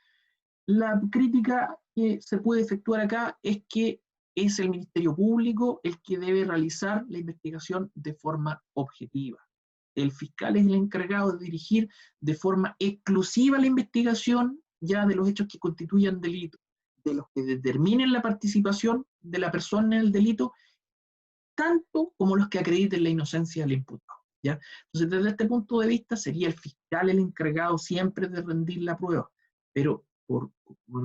S1: La crítica que se puede efectuar acá es que es el Ministerio Público el que debe realizar la investigación de forma objetiva. El fiscal es el encargado de dirigir de forma exclusiva la investigación ya de los hechos que constituyan delito, de los que determinen la participación de la persona en el delito, tanto como los que acrediten la inocencia del imputado, ¿ya? Entonces, desde este punto de vista, sería el fiscal el encargado siempre de rendir la prueba, pero por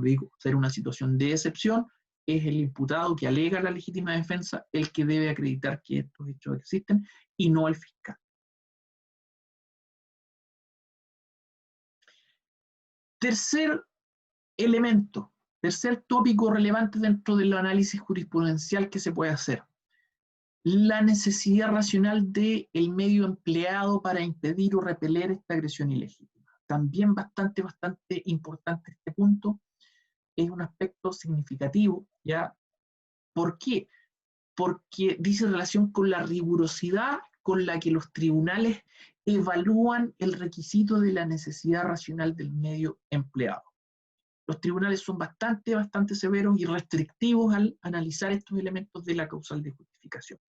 S1: digo, ser una situación de excepción, es el imputado que alega la legítima defensa el que debe acreditar que estos hechos existen y no el fiscal. Tercer elemento, tercer tópico relevante dentro del análisis jurisprudencial que se puede hacer. La necesidad racional del medio empleado para impedir o repeler esta agresión ilegítima. También bastante importante este punto. Es un aspecto significativo, ¿ya? ¿Por qué? Porque dice relación con la rigurosidad con la que los tribunales evalúan el requisito de la necesidad racional del medio empleado. Los tribunales son bastante severos y restrictivos al analizar estos elementos de la causal de justificación.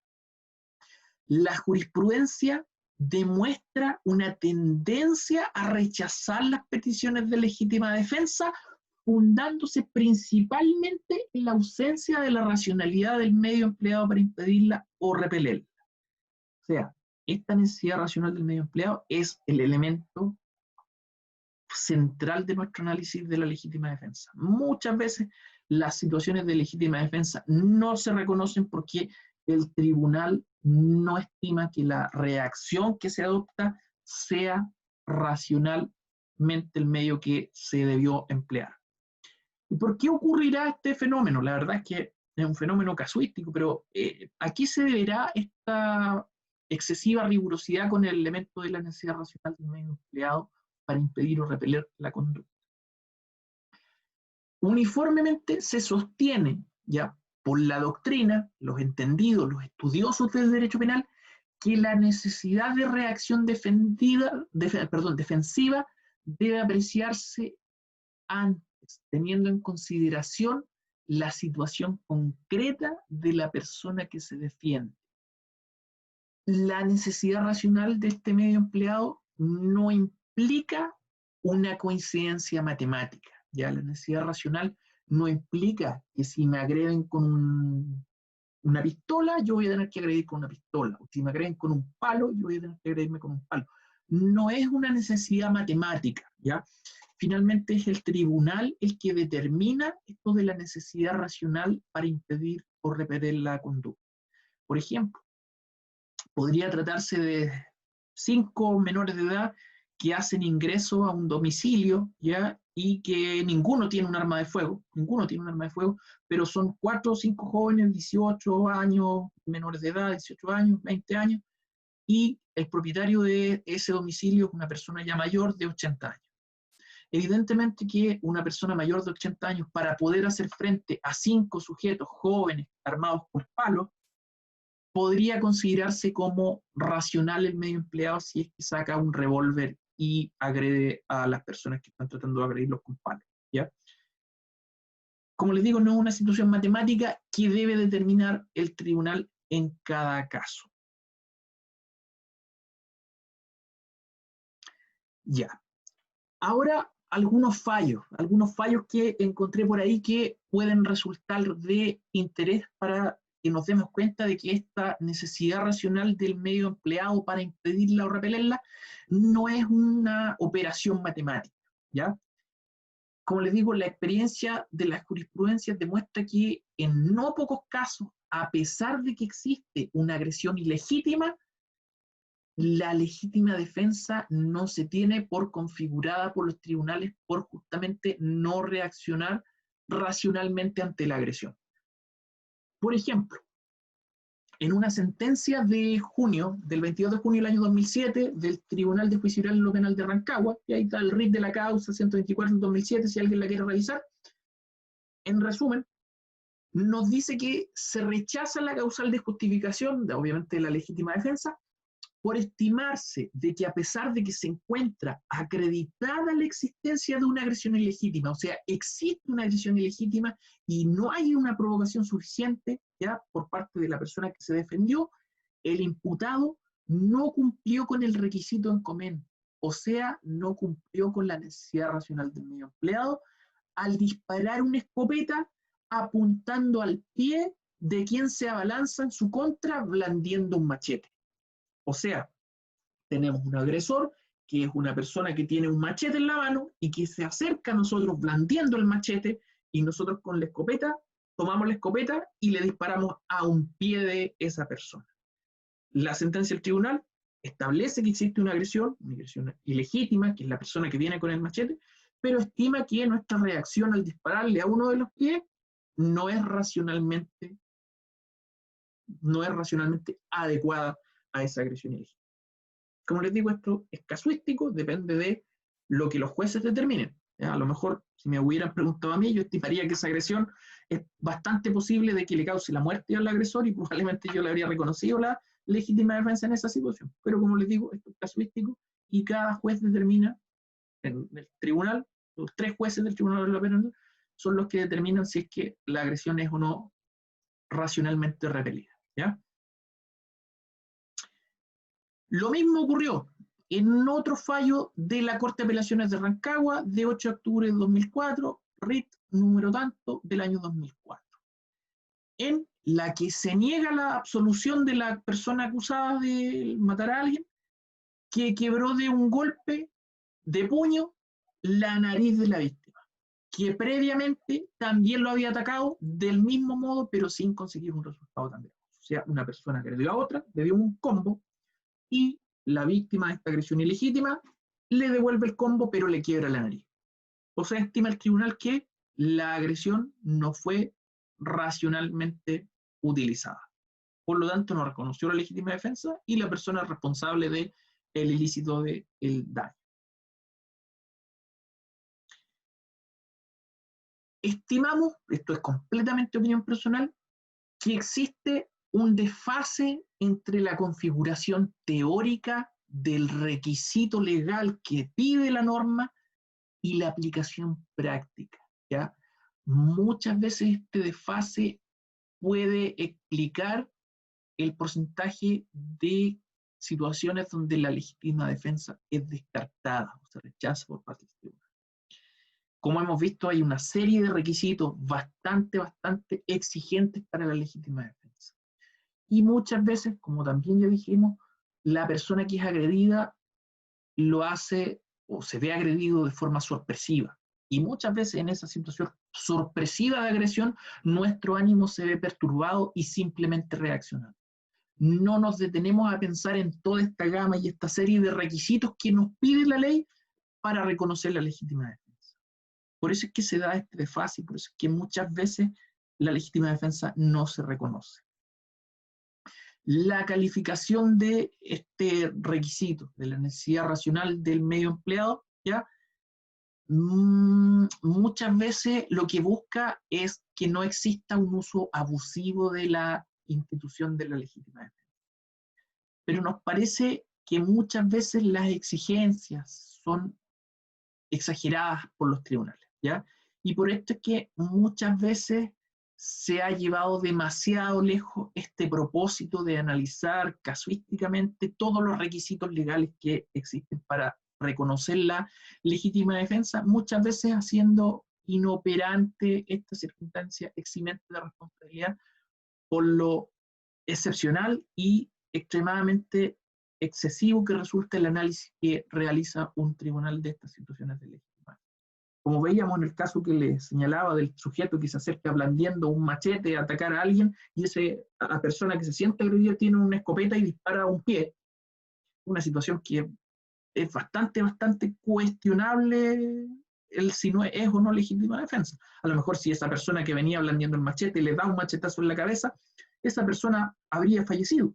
S1: La jurisprudencia demuestra una tendencia a rechazar las peticiones de legítima defensa, fundándose principalmente en la ausencia de la racionalidad del medio empleado para impedirla o repelerla. O sea, esta necesidad racional del medio empleado es el elemento central de nuestro análisis de la legítima defensa. Muchas veces las situaciones de legítima defensa no se reconocen porque el tribunal no estima que la reacción que se adopta sea racionalmente el medio que se debió emplear. ¿Y por qué ocurrirá este fenómeno? La verdad es que es un fenómeno casuístico, pero ¿a qué se deberá esta excesiva rigurosidad con el elemento de la necesidad racional del medio empleado para impedir o repeler la conducta? Uniformemente se sostiene ya por la doctrina, los entendidos, los estudiosos del derecho penal, que la necesidad de reacción defensiva debe apreciarse antes, teniendo en consideración la situación concreta de la persona que se defiende. La necesidad racional de este medio empleado no implica una coincidencia matemática. Ya la necesidad racional no implica que si me agreden con una pistola, yo voy a tener que agredir con una pistola. O si me agreden con un palo, yo voy a tener que agredirme con un palo. No es una necesidad matemática, ¿ya? Finalmente es el tribunal el que determina esto de la necesidad racional para impedir o repeler la conducta. Por ejemplo, podría tratarse de 5 menores de edad que hacen ingreso a un domicilio, ¿ya? Y que ninguno tiene un arma de fuego, pero son 4 o 5 jóvenes, 18 años, menores de edad, 18 años, 20 años, y el propietario de ese domicilio es una persona ya mayor de 80 años. Evidentemente que una persona mayor de 80 años, para poder hacer frente a 5 sujetos jóvenes armados con palos, podría considerarse como racional el medio empleado si es que saca un revólver y agrede a las personas que están tratando de agredirlos con palos, ¿ya? Como les digo, no es una situación matemática que debe determinar el tribunal en cada caso. Ya. Ahora, algunos fallos que encontré por ahí que pueden resultar de interés para que nos demos cuenta de que esta necesidad racional del medio empleado para impedirla o repelerla no es una operación matemática, ¿ya? Como les digo, la experiencia de las jurisprudencias demuestra que en no pocos casos, a pesar de que existe una agresión ilegítima, la legítima defensa no se tiene por configurada por los tribunales por justamente no reaccionar racionalmente ante la agresión. Por ejemplo, en una sentencia de junio, del 22 de junio del año 2007, del Tribunal de Juicio Oral en lo Penal de Rancagua, y ahí está el RIT de la causa 124 del 2007, si alguien la quiere revisar, en resumen, nos dice que se rechaza la causal de justificación, obviamente de la legítima defensa, por estimarse de que a pesar de que se encuentra acreditada la existencia de una agresión ilegítima, o sea, existe una agresión ilegítima y no hay una provocación suficiente ya por parte de la persona que se defendió, el imputado no cumplió con el requisito en comén, o sea, no cumplió con la necesidad racional del medio empleado al disparar una escopeta apuntando al pie de quien se abalanza en su contra blandiendo un machete. O sea, tenemos un agresor que es una persona que tiene un machete en la mano y que se acerca a nosotros blandiendo el machete y nosotros con la escopeta tomamos la escopeta y le disparamos a un pie de esa persona. La sentencia del tribunal establece que existe una agresión ilegítima, que es la persona que viene con el machete, pero estima que nuestra reacción al dispararle a uno de los pies no es racionalmente adecuada a esa agresión ilegítima. Como les digo, esto es casuístico, depende de lo que los jueces determinen. ¿Ya? A lo mejor, si me hubieran preguntado a mí, yo estimaría que esa agresión es bastante posible de que le cause la muerte al agresor y probablemente yo le habría reconocido la legítima defensa en esa situación. Pero como les digo, esto es casuístico y cada juez determina en el tribunal, los 3 jueces del Tribunal de la Penal son los que determinan si es que la agresión es o no racionalmente repelida. ¿Ya? Lo mismo ocurrió en otro fallo de la Corte de Apelaciones de Rancagua de 8 de octubre de 2004, RIT número tanto del año 2004, en la que se niega la absolución de la persona acusada de matar a alguien que quebró de un golpe de puño la nariz de la víctima, que previamente también lo había atacado del mismo modo, pero sin conseguir un resultado tan grave. O sea, una persona que agredió a otra, le dio un combo y la víctima de esta agresión ilegítima le devuelve el combo, pero le quiebra la nariz. O sea, estima el tribunal que la agresión no fue racionalmente utilizada. Por lo tanto, no reconoció la legítima defensa y la persona responsable del ilícito del daño. Estimamos, esto es completamente opinión personal, que existe un desfase entre la configuración teórica del requisito legal que pide la norma y la aplicación práctica, ¿ya? Muchas veces este desfase puede explicar el porcentaje de situaciones donde la legítima defensa es descartada o se rechaza por parte del tribunal. Como hemos visto, hay una serie de requisitos bastante exigentes para la legítima defensa. Y muchas veces, como también ya dijimos, la persona que es agredida lo hace o se ve agredido de forma sorpresiva. Y muchas veces en esa situación sorpresiva de agresión, nuestro ánimo se ve perturbado y simplemente reaccionamos. No nos detenemos a pensar en toda esta gama y esta serie de requisitos que nos pide la ley para reconocer la legítima defensa. Por eso es que se da este desfase, por eso es que muchas veces la legítima defensa no se reconoce. La calificación de este requisito, de la necesidad racional del medio empleado, ¿ya? Muchas veces lo que busca es que no exista un uso abusivo de la institución de la legítima defensa. Pero nos parece que muchas veces las exigencias son exageradas por los tribunales, ¿ya? Y por esto es que muchas veces se ha llevado demasiado lejos este propósito de analizar casuísticamente todos los requisitos legales que existen para reconocer la legítima defensa, muchas veces haciendo inoperante esta circunstancia eximente de responsabilidad por lo excepcional y extremadamente excesivo que resulta el análisis que realiza un tribunal de estas situaciones de legitimación. Como veíamos en el caso que le señalaba del sujeto que se acerca blandiendo un machete a atacar a alguien y la persona que se siente agredida tiene una escopeta y dispara a un pie. Una situación que es bastante cuestionable el si no es o no legítima defensa. A lo mejor si esa persona que venía blandiendo el machete le da un machetazo en la cabeza, esa persona habría fallecido.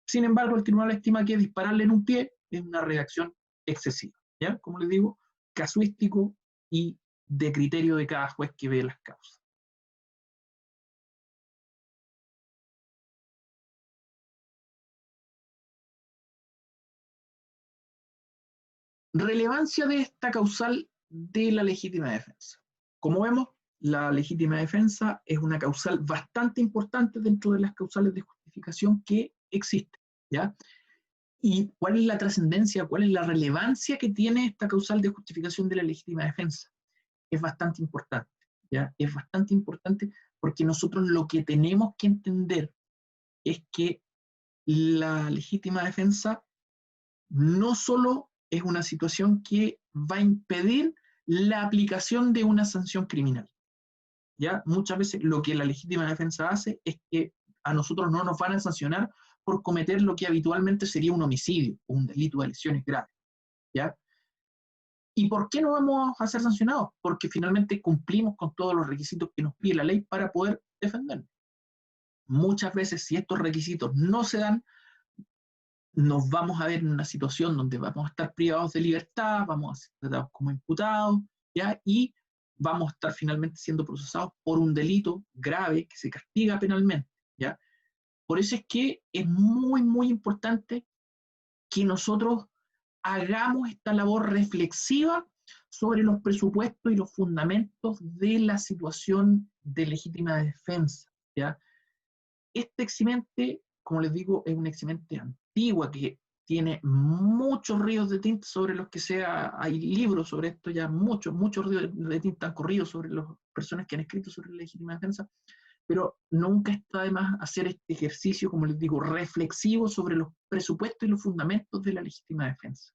S1: Sin embargo, el tribunal estima que dispararle en un pie es una reacción excesiva, ¿ya? Como les digo, casuístico y de criterio de cada juez que ve las causas. Relevancia de esta causal de la legítima defensa. Como vemos, la legítima defensa es una causal bastante importante dentro de las causales de justificación que existen, ¿ya? ¿Y cuál es la trascendencia, cuál es la relevancia que tiene esta causal de justificación de la legítima defensa? Es bastante importante, ¿ya? Es bastante importante porque nosotros lo que tenemos que entender es que la legítima defensa no solo es una situación que va a impedir la aplicación de una sanción criminal, ¿ya? Muchas veces lo que la legítima defensa hace es que a nosotros no nos van a sancionar por cometer lo que habitualmente sería un homicidio o un delito de lesiones graves, ¿ya? ¿Y por qué no vamos a ser sancionados? Porque finalmente cumplimos con todos los requisitos que nos pide la ley para poder defendernos. Muchas veces, si estos requisitos no se dan, nos vamos a ver en una situación donde vamos a estar privados de libertad, vamos a ser tratados como imputados, ¿ya? Y vamos a estar finalmente siendo procesados por un delito grave que se castiga penalmente, ¿ya? Por eso es que es muy importante que nosotros hagamos esta labor reflexiva sobre los presupuestos y los fundamentos de la situación de legítima defensa, ¿ya? Este eximente, como les digo, es un eximente antigua que tiene muchos ríos de tinta sobre los que hay libros sobre esto, ya muchos ríos de tinta han corrido sobre las personas que han escrito sobre la legítima defensa, pero nunca está de más hacer este ejercicio, como les digo, reflexivo sobre los presupuestos y los fundamentos de la legítima defensa.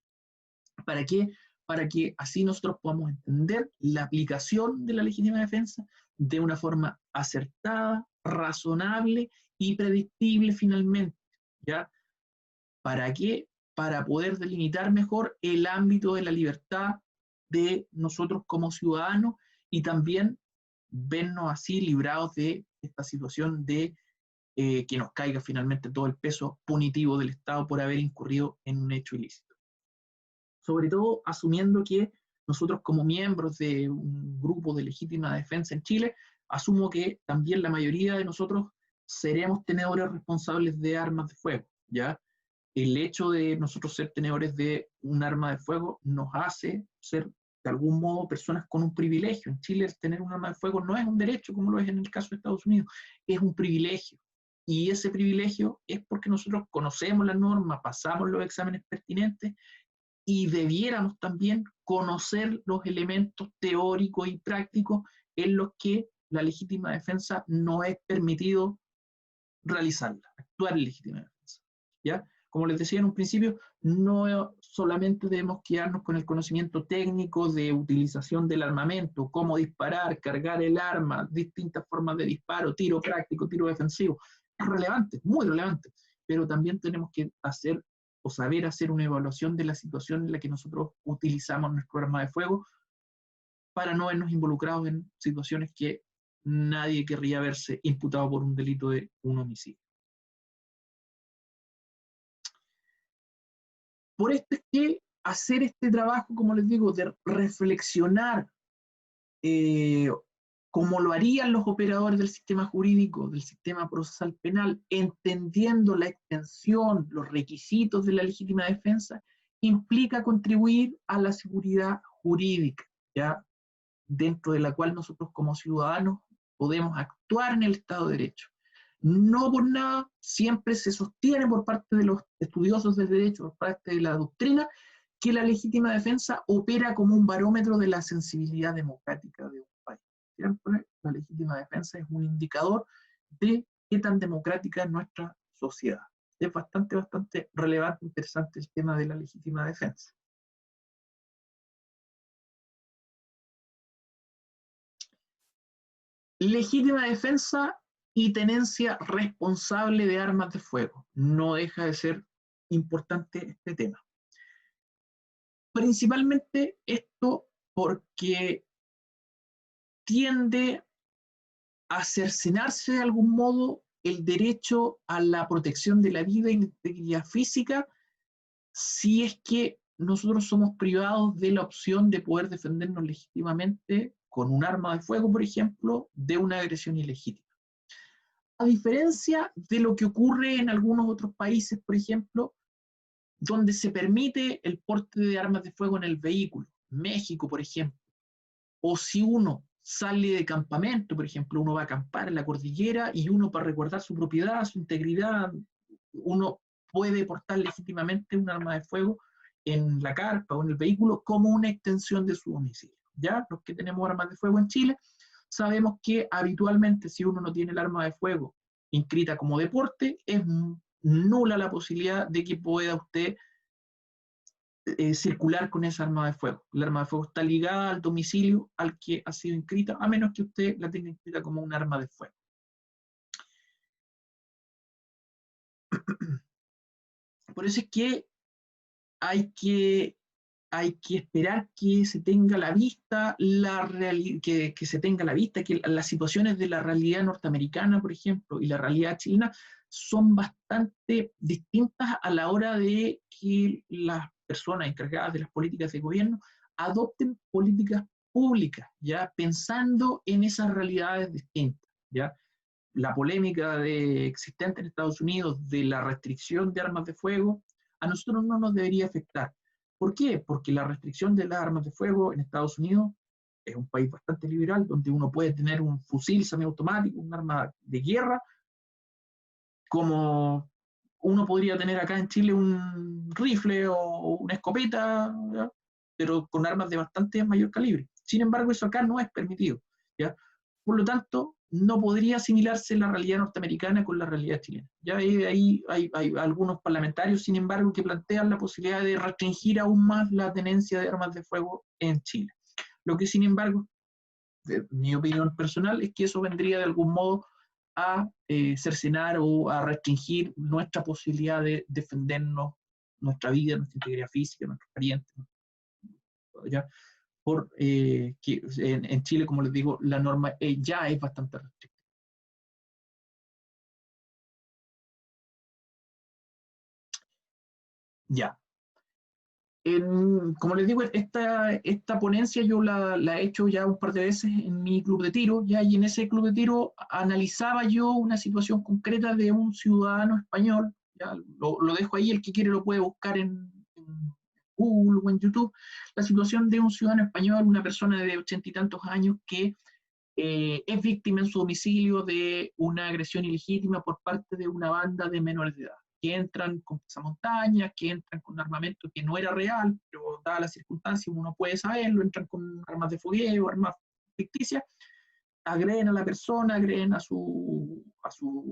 S1: ¿Para qué? Para que así nosotros podamos entender la aplicación de la legítima defensa de una forma acertada, razonable y predictible finalmente, ¿ya? ¿Para qué? Para poder delimitar mejor el ámbito de la libertad de nosotros como ciudadanos y también vernos así librados de esta situación de que nos caiga finalmente todo el peso punitivo del Estado por haber incurrido en un hecho ilícito. Sobre todo asumiendo que nosotros como miembros de un grupo de legítima defensa en Chile, asumo que también la mayoría de nosotros seremos tenedores responsables de armas de fuego, ¿ya? El hecho de nosotros ser tenedores de un arma de fuego nos hace ser, de algún modo, personas con un privilegio. En Chile, el tener un arma de fuego no es un derecho, como lo es en el caso de Estados Unidos, es un privilegio. Y ese privilegio es porque nosotros conocemos la norma, pasamos los exámenes pertinentes y debiéramos también conocer los elementos teóricos y prácticos en los que la legítima defensa no es permitido realizarla, actuar en legítima defensa. ¿Ya? Como les decía en un principio, no solamente debemos quedarnos con el conocimiento técnico de utilización del armamento, cómo disparar, cargar el arma, distintas formas de disparo, tiro práctico, tiro defensivo. Es relevante, muy relevante, pero también tenemos que hacer o saber hacer una evaluación de la situación en la que nosotros utilizamos nuestro arma de fuego para no vernos involucrados en situaciones que nadie querría verse imputado por un delito de un homicidio. Por esto es que hacer este trabajo, como les digo, de reflexionar como lo harían los operadores del sistema jurídico, del sistema procesal penal, entendiendo la extensión, los requisitos de la legítima defensa, implica contribuir a la seguridad jurídica, ¿ya? Dentro de la cual nosotros como ciudadanos podemos actuar en el Estado de Derecho. No por nada, siempre se sostiene por parte de los estudiosos del derecho, por parte de la doctrina, que la legítima defensa opera como un barómetro de la sensibilidad democrática de un país. Siempre la legítima defensa es un indicador de qué tan democrática es nuestra sociedad. Es bastante relevante, interesante el tema de la legítima defensa. Legítima defensa y tenencia responsable de armas de fuego. No deja de ser importante este tema. Principalmente esto porque tiende a cercenarse de algún modo el derecho a la protección de la vida y la integridad física si es que nosotros somos privados de la opción de poder defendernos legítimamente con un arma de fuego, por ejemplo, de una agresión ilegítima. A diferencia de lo que ocurre en algunos otros países, por ejemplo, donde se permite el porte de armas de fuego en el vehículo, México, por ejemplo, o si uno sale de campamento, por ejemplo, uno va a acampar en la cordillera y uno para resguardar su propiedad, su integridad, uno puede portar legítimamente un arma de fuego en la carpa o en el vehículo como una extensión de su domicilio. Ya los que tenemos armas de fuego en Chile sabemos que habitualmente si uno no tiene el arma de fuego inscrita como deporte, es nula la posibilidad de que pueda usted circular con esa arma de fuego. El arma de fuego está ligada al domicilio al que ha sido inscrita, a menos que usted la tenga inscrita como un arma de fuego. Por eso es que hay que, hay que esperar que se tenga la vista, que se tenga la vista, que las situaciones de la realidad norteamericana, por ejemplo, y la realidad chilena son bastante distintas a la hora de que las personas encargadas de las políticas de gobierno adopten políticas públicas, ya pensando en esas realidades distintas, ya. La polémica existente en Estados Unidos de la restricción de armas de fuego a nosotros no nos debería afectar. ¿Por qué? Porque la restricción de las armas de fuego en Estados Unidos es un país bastante liberal, donde uno puede tener un fusil semiautomático, un arma de guerra, como uno podría tener acá en Chile un rifle o una escopeta, ¿ya? Pero con armas de bastante mayor calibre. Sin embargo, eso acá no es permitido, ¿ya? Por lo tanto, no podría asimilarse la realidad norteamericana con la realidad chilena. Ya ahí hay algunos parlamentarios, sin embargo, que plantean la posibilidad de restringir aún más la tenencia de armas de fuego en Chile. Lo que, sin embargo, mi opinión personal es que eso vendría de algún modo a cercenar o a restringir nuestra posibilidad de defendernos, nuestra vida, nuestra integridad física, nuestros parientes, ¿ya? Por que en Chile, como les digo, la norma ya es bastante restrictiva. Ya. Como les digo, esta ponencia yo la he hecho ya un par de veces en mi club de tiro, ¿ya? Y en ese club de tiro analizaba yo una situación concreta de un ciudadano español, ¿ya? Lo dejo ahí, el que quiere lo puede buscar en Google o en YouTube, la situación de un ciudadano español, una persona de 80 y tantos años que es víctima en su domicilio de una agresión ilegítima por parte de una banda de menores de edad, que entran con pasamontañas, que entran con armamento que no era real, pero dadas las circunstancias uno puede saberlo, entran con armas de fogueo, armas ficticias, agreden a la persona, agreden a su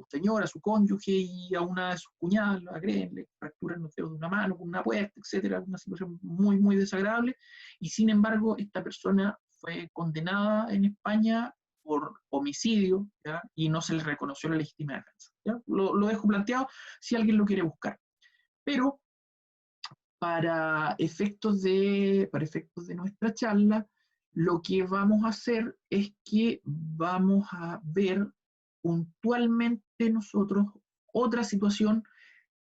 S1: señora, a su cónyuge y a una de sus cuñadas, lo agreden, le fracturan los dedos de una mano con una puerta, etcétera, una situación muy, muy desagradable, y sin embargo esta persona fue condenada en España por homicidio, ¿ya? Y no se le reconoció la legítima defensa. ¿Ya? Lo dejo planteado si alguien lo quiere buscar. Pero para efectos de nuestra charla, lo que vamos a hacer es que vamos a ver puntualmente nosotros otra situación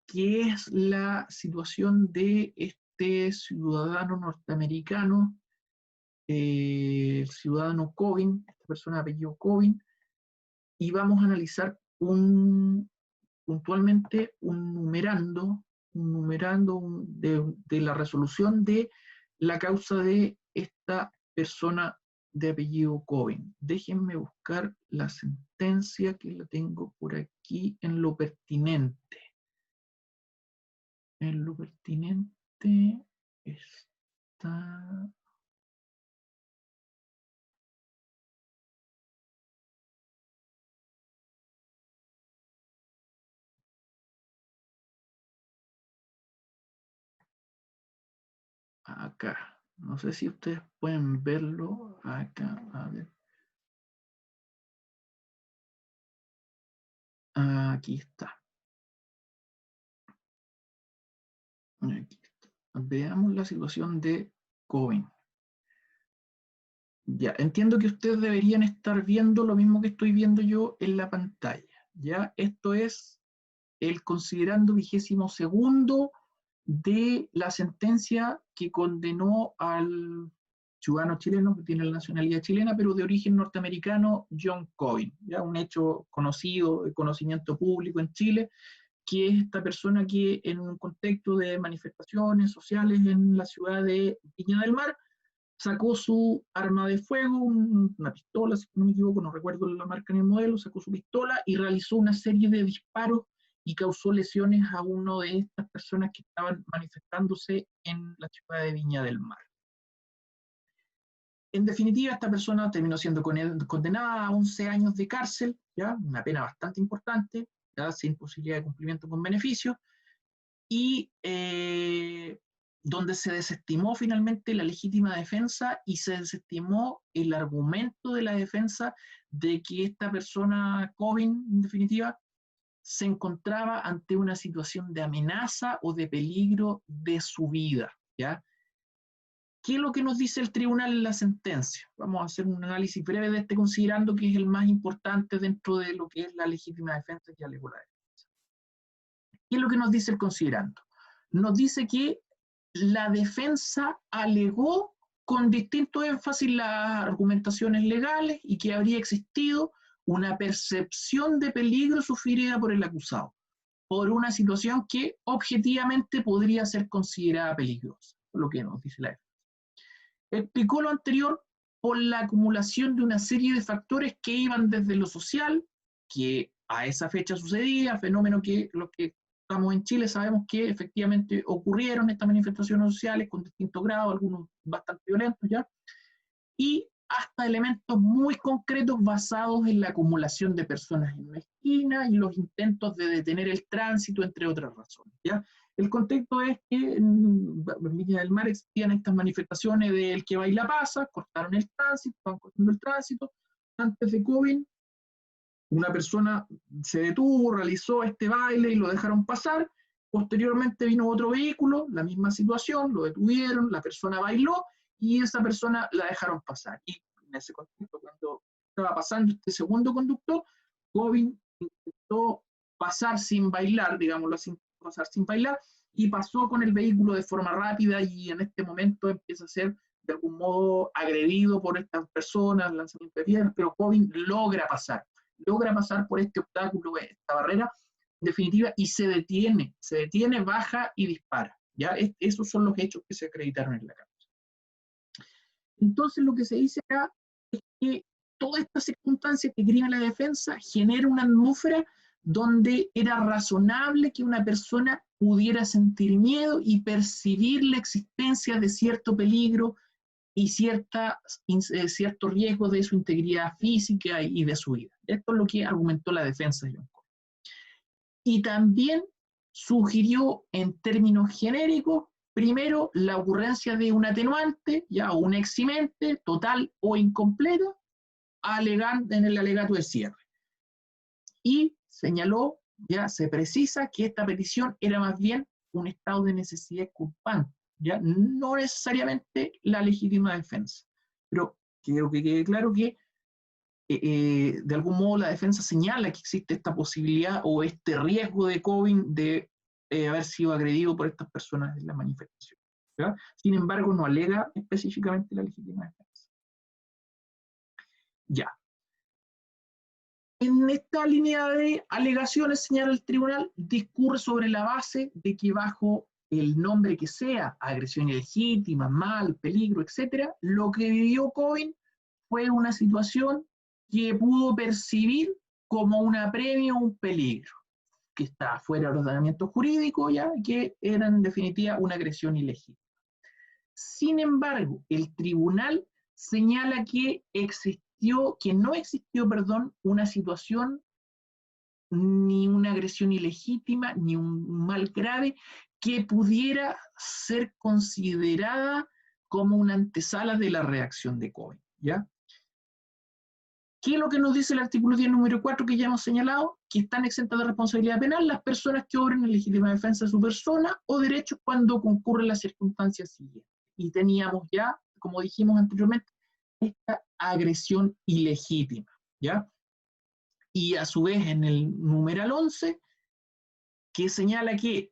S1: que es la situación de este ciudadano norteamericano, el ciudadano Covin, esta persona de apellido Covin, y vamos a analizar puntualmente un numerando de la resolución de la causa de esta persona de apellido Covin. Déjenme buscar la sentencia que la tengo por aquí en lo pertinente. En lo pertinente está... acá. No sé si ustedes pueden verlo acá. A ver. Aquí está. Aquí está. Veamos la situación de Covin. Ya, entiendo que ustedes deberían estar viendo lo mismo que estoy viendo yo en la pantalla. Ya, esto es el considerando 22º de la sentencia que condenó al ciudadano chileno que tiene la nacionalidad chilena, pero de origen norteamericano, John Covin. Ya, un hecho conocido, de conocimiento público en Chile, que es esta persona que en un contexto de manifestaciones sociales en la ciudad de Viña del Mar, sacó su arma de fuego, una pistola, si no me equivoco, no recuerdo la marca ni el modelo, sacó su pistola y realizó una serie de disparos y causó lesiones a una de estas personas que estaban manifestándose en la ciudad de Viña del Mar. En definitiva, esta persona terminó siendo condenada a 11 años de cárcel, ¿ya? Una pena bastante importante, ¿ya? Sin posibilidad de cumplimiento con beneficio, y donde se desestimó finalmente la legítima defensa y se desestimó el argumento de la defensa de que esta persona, Covin, en definitiva, se encontraba ante una situación de amenaza o de peligro de su vida, ¿ya? ¿Qué es lo que nos dice el tribunal en la sentencia? Vamos a hacer un análisis breve de este, considerando que es el más importante dentro de lo que es la legítima defensa que alegó la defensa. ¿Qué es lo que nos dice el considerando? Nos dice que la defensa alegó con distinto énfasis las argumentaciones legales y que habría existido una percepción de peligro sufrida por el acusado, por una situación que objetivamente podría ser considerada peligrosa, lo que nos dice la defensa. Explicó lo anterior por la acumulación de una serie de factores que iban desde lo social, que a esa fecha sucedía, fenómeno que los que estamos en Chile sabemos que efectivamente ocurrieron estas manifestaciones sociales con distintos grados, algunos bastante violentos ya, y hasta elementos muy concretos basados en la acumulación de personas en una esquina y los intentos de detener el tránsito, entre otras razones. ¿Ya? El contexto es que en Viña del Mar existían estas manifestaciones del que baila pasa, cortaron el tránsito, estaban cortando el tránsito. Antes de COVID, una persona se detuvo, realizó este baile y lo dejaron pasar. Posteriormente vino otro vehículo, la misma situación, lo detuvieron, la persona bailó y esa persona la dejaron pasar. Y en ese contexto, cuando estaba pasando este segundo conductor, Covin intentó pasar sin bailar, digámoslo así, pasar sin bailar, y pasó con el vehículo de forma rápida y en este momento empieza a ser de algún modo agredido por estas personas, lanzamiento de piedras, pero Cobain logra pasar por este obstáculo, esta barrera, en definitiva, y se detiene, baja y dispara. ¿Ya? Esos son los hechos que se acreditaron en la causa. Entonces, lo que se dice acá es que toda esta circunstancia que crea la defensa genera una atmósfera donde era razonable que una persona pudiera sentir miedo y percibir la existencia de cierto peligro y cierto riesgo de su integridad física y de su vida. Esto es lo que argumentó la defensa de John Cobain. Y también sugirió en términos genéricos, primero, la ocurrencia de un atenuante, ya un eximente, total o incompleto, en el alegato de cierre. Y señaló, ya se precisa que esta petición era más bien un estado de necesidad culpante, ya no necesariamente la legítima defensa. Pero quiero que quede claro que de algún modo la defensa señala que existe esta posibilidad o este riesgo de Cobain de haber sido agredido por estas personas en la manifestación. ¿Ya? Sin embargo, no alega específicamente la legítima defensa. Ya. En esta línea de alegaciones, señala el tribunal, discurre sobre la base de que bajo el nombre que sea, agresión ilegítima, mal, peligro, etc., lo que vivió Cobain fue una situación que pudo percibir como un apremio o un peligro, que está fuera del ordenamiento jurídico, ya que era en definitiva una agresión ilegítima. Sin embargo, el tribunal señala que no existió, una situación ni una agresión ilegítima, ni un mal grave que pudiera ser considerada como una antesala de la reacción de Cobain, ¿ya? ¿Qué es lo que nos dice el artículo 10, número 4, que ya hemos señalado? Que están exentas de responsabilidad penal las personas que obren en legítima defensa de su persona o derechos cuando concurren las circunstancias siguientes. Y teníamos ya, como dijimos anteriormente, esta agresión ilegítima, ¿ya? Y a su vez en el numeral 11, que señala que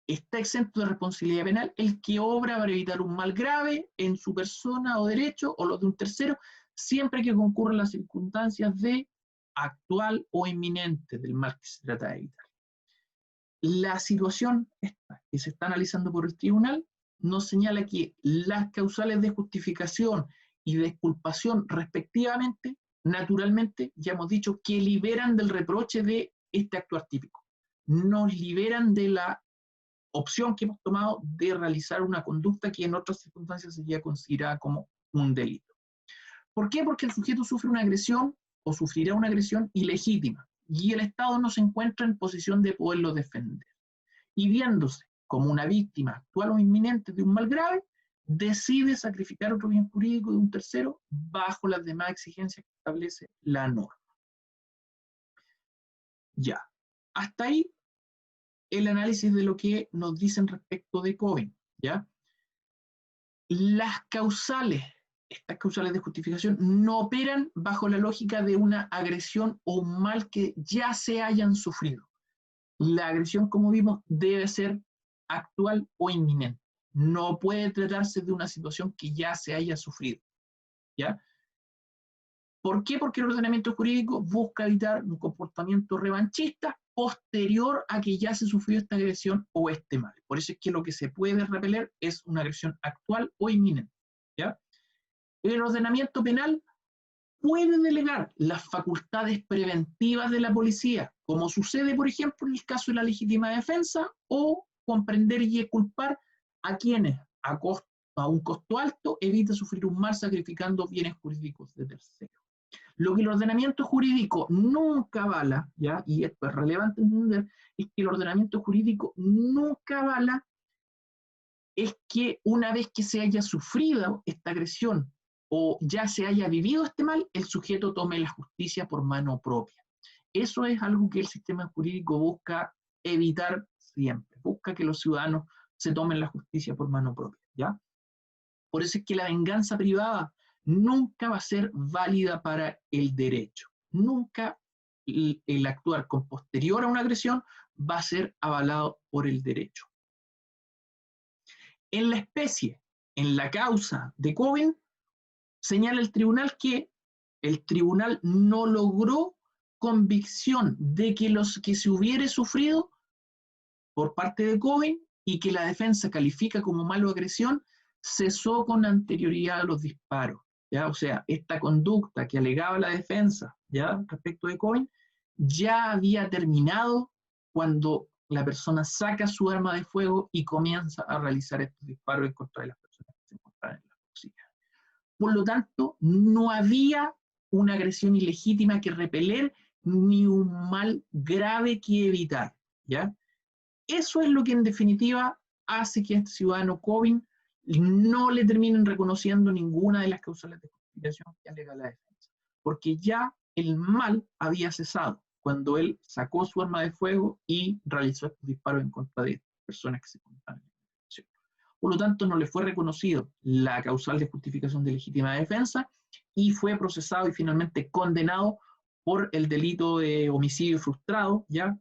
S1: está exento de responsabilidad penal el que obra para evitar un mal grave en su persona o derecho o los de un tercero, siempre que concurran las circunstancias de actual o inminente del mal que se trata de evitar. La situación esta que se está analizando por el tribunal nos señala que las causales de justificación y de exculpación respectivamente, naturalmente, ya hemos dicho, que liberan del reproche de este actuar típico. Nos liberan de la opción que hemos tomado de realizar una conducta que en otras circunstancias sería considerada como un delito. ¿Por qué? Porque el sujeto sufre una agresión o sufrirá una agresión ilegítima y el Estado no se encuentra en posición de poderlo defender. Y viéndose como una víctima actual o inminente de un mal grave, decide sacrificar otro bien jurídico de un tercero bajo las demás exigencias que establece la norma. Ya, hasta ahí el análisis de lo que nos dicen respecto de Cobain, ¿ya? Las causales, estas causales de justificación, no operan bajo la lógica de una agresión o un mal que ya se hayan sufrido. La agresión, como vimos, debe ser actual o inminente. No puede tratarse de una situación que ya se haya sufrido, ¿ya? ¿Por qué? Porque el ordenamiento jurídico busca evitar un comportamiento revanchista posterior a que ya se sufrió esta agresión o este mal. Por eso es que lo que se puede repeler es una agresión actual o inminente, ¿ya? El ordenamiento penal puede delegar las facultades preventivas de la policía, como sucede, por ejemplo, en el caso de la legítima defensa, o comprender y culpar a quienes, a un costo alto, evita sufrir un mal sacrificando bienes jurídicos de terceros. Lo que el ordenamiento jurídico nunca avala, ¿ya? Y esto es relevante entender, es que el ordenamiento jurídico nunca avala es que una vez que se haya sufrido esta agresión o ya se haya vivido este mal, el sujeto tome la justicia por mano propia. Eso es algo que el sistema jurídico busca evitar siempre, busca que los ciudadanos se tomen la justicia por mano propia, ¿ya? Por eso es que la venganza privada nunca va a ser válida para el derecho. Nunca el actuar con posterior a una agresión va a ser avalado por el derecho. En la especie, en la causa de Coven, señala el tribunal que el tribunal no logró convicción de que los que se hubiere sufrido por parte de Coven y que la defensa califica como malo agresión, cesó con anterioridad a los disparos. ¿Ya? O sea, esta conducta que alegaba la defensa, ¿ya?, respecto de Coven, ya había terminado cuando la persona saca su arma de fuego y comienza a realizar estos disparos en contra de las personas que se encontraban en la cocina. Por lo tanto, no había una agresión ilegítima que repeler ni un mal grave que evitar, ¿ya? Eso es lo que en definitiva hace que a este ciudadano Coven no le terminen reconociendo ninguna de las causales de justificación que alega la defensa, porque ya el mal había cesado cuando él sacó su arma de fuego y realizó estos disparos en contra de personas que se encontraban en la situación. Por lo tanto, no le fue reconocido la causal de justificación de legítima defensa y fue procesado y finalmente condenado por el delito de homicidio frustrado, ya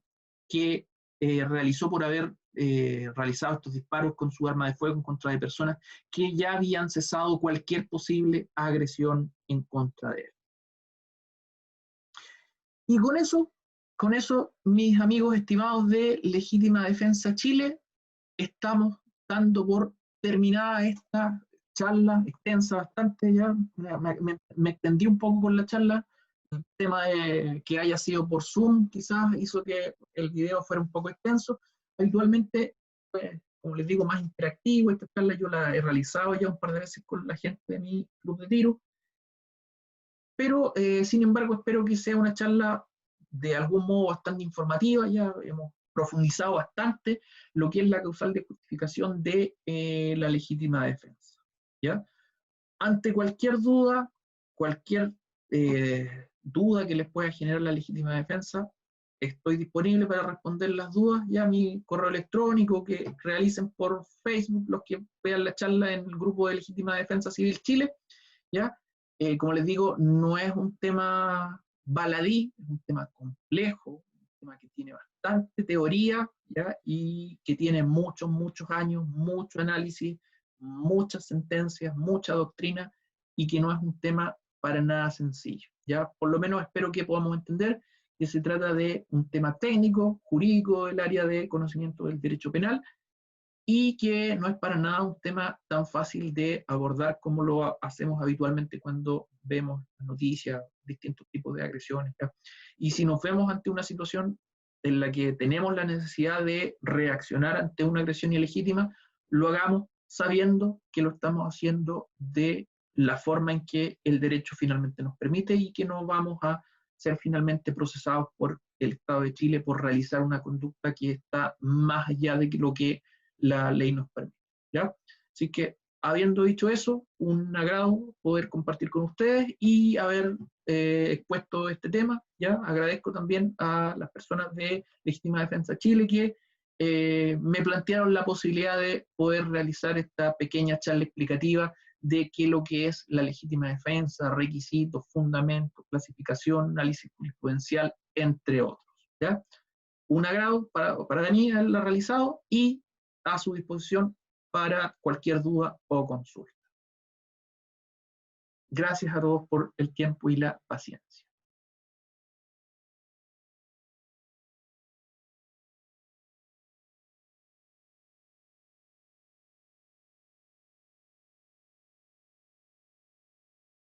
S1: que realizó por haber realizado estos disparos con su arma de fuego en contra de personas que ya habían cesado cualquier posible agresión en contra de él. Y con eso, mis amigos estimados de Legítima Defensa Chile, estamos dando por terminada esta charla extensa bastante ya. Me extendí un poco con la charla. El tema de que haya sido por Zoom quizás hizo que el video fuera un poco extenso. Habitualmente, pues, como les digo, más interactivo. Esta charla yo la he realizado ya un par de veces con la gente de mi club de tiro. Pero, sin embargo, espero que sea una charla de algún modo bastante informativa. Ya hemos profundizado bastante lo que es la causal de justificación de la legítima defensa, ¿ya? Ante cualquier duda que les pueda generar la legítima defensa, estoy disponible para responder las dudas. Ya mi correo electrónico, que realicen por Facebook los que vean la charla en el grupo de Legítima Defensa Civil Chile, ¿ya? Como les digo, no es un tema baladí, es un tema complejo, un tema que tiene bastante teoría, ¿ya?, y que tiene muchos años, mucho análisis, muchas sentencias, mucha doctrina, y que no es un tema para nada sencillo, ¿ya? Por lo menos espero que podamos entender que se trata de un tema técnico, jurídico del área de conocimiento del derecho penal, y que no es para nada un tema tan fácil de abordar como lo hacemos habitualmente cuando vemos noticias, distintos tipos de agresiones, ¿ya? Y si nos vemos ante una situación en la que tenemos la necesidad de reaccionar ante una agresión ilegítima, lo hagamos sabiendo que lo estamos haciendo de la forma en que el derecho finalmente nos permite y que no vamos a ser finalmente procesados por el Estado de Chile por realizar una conducta que está más allá de lo que la ley nos permite, ¿ya? Así que, habiendo dicho eso, un agrado poder compartir con ustedes y haber expuesto este tema, ¿ya? Agradezco también a las personas de Legítima Defensa Chile que me plantearon la posibilidad de poder realizar esta pequeña charla explicativa de qué es lo que es la legítima defensa, requisitos, fundamentos, clasificación, análisis jurisprudencial, entre otros, ¿ya? Un agrado para mí haberla realizado y a su disposición para cualquier duda o consulta. Gracias a todos por el tiempo y la paciencia.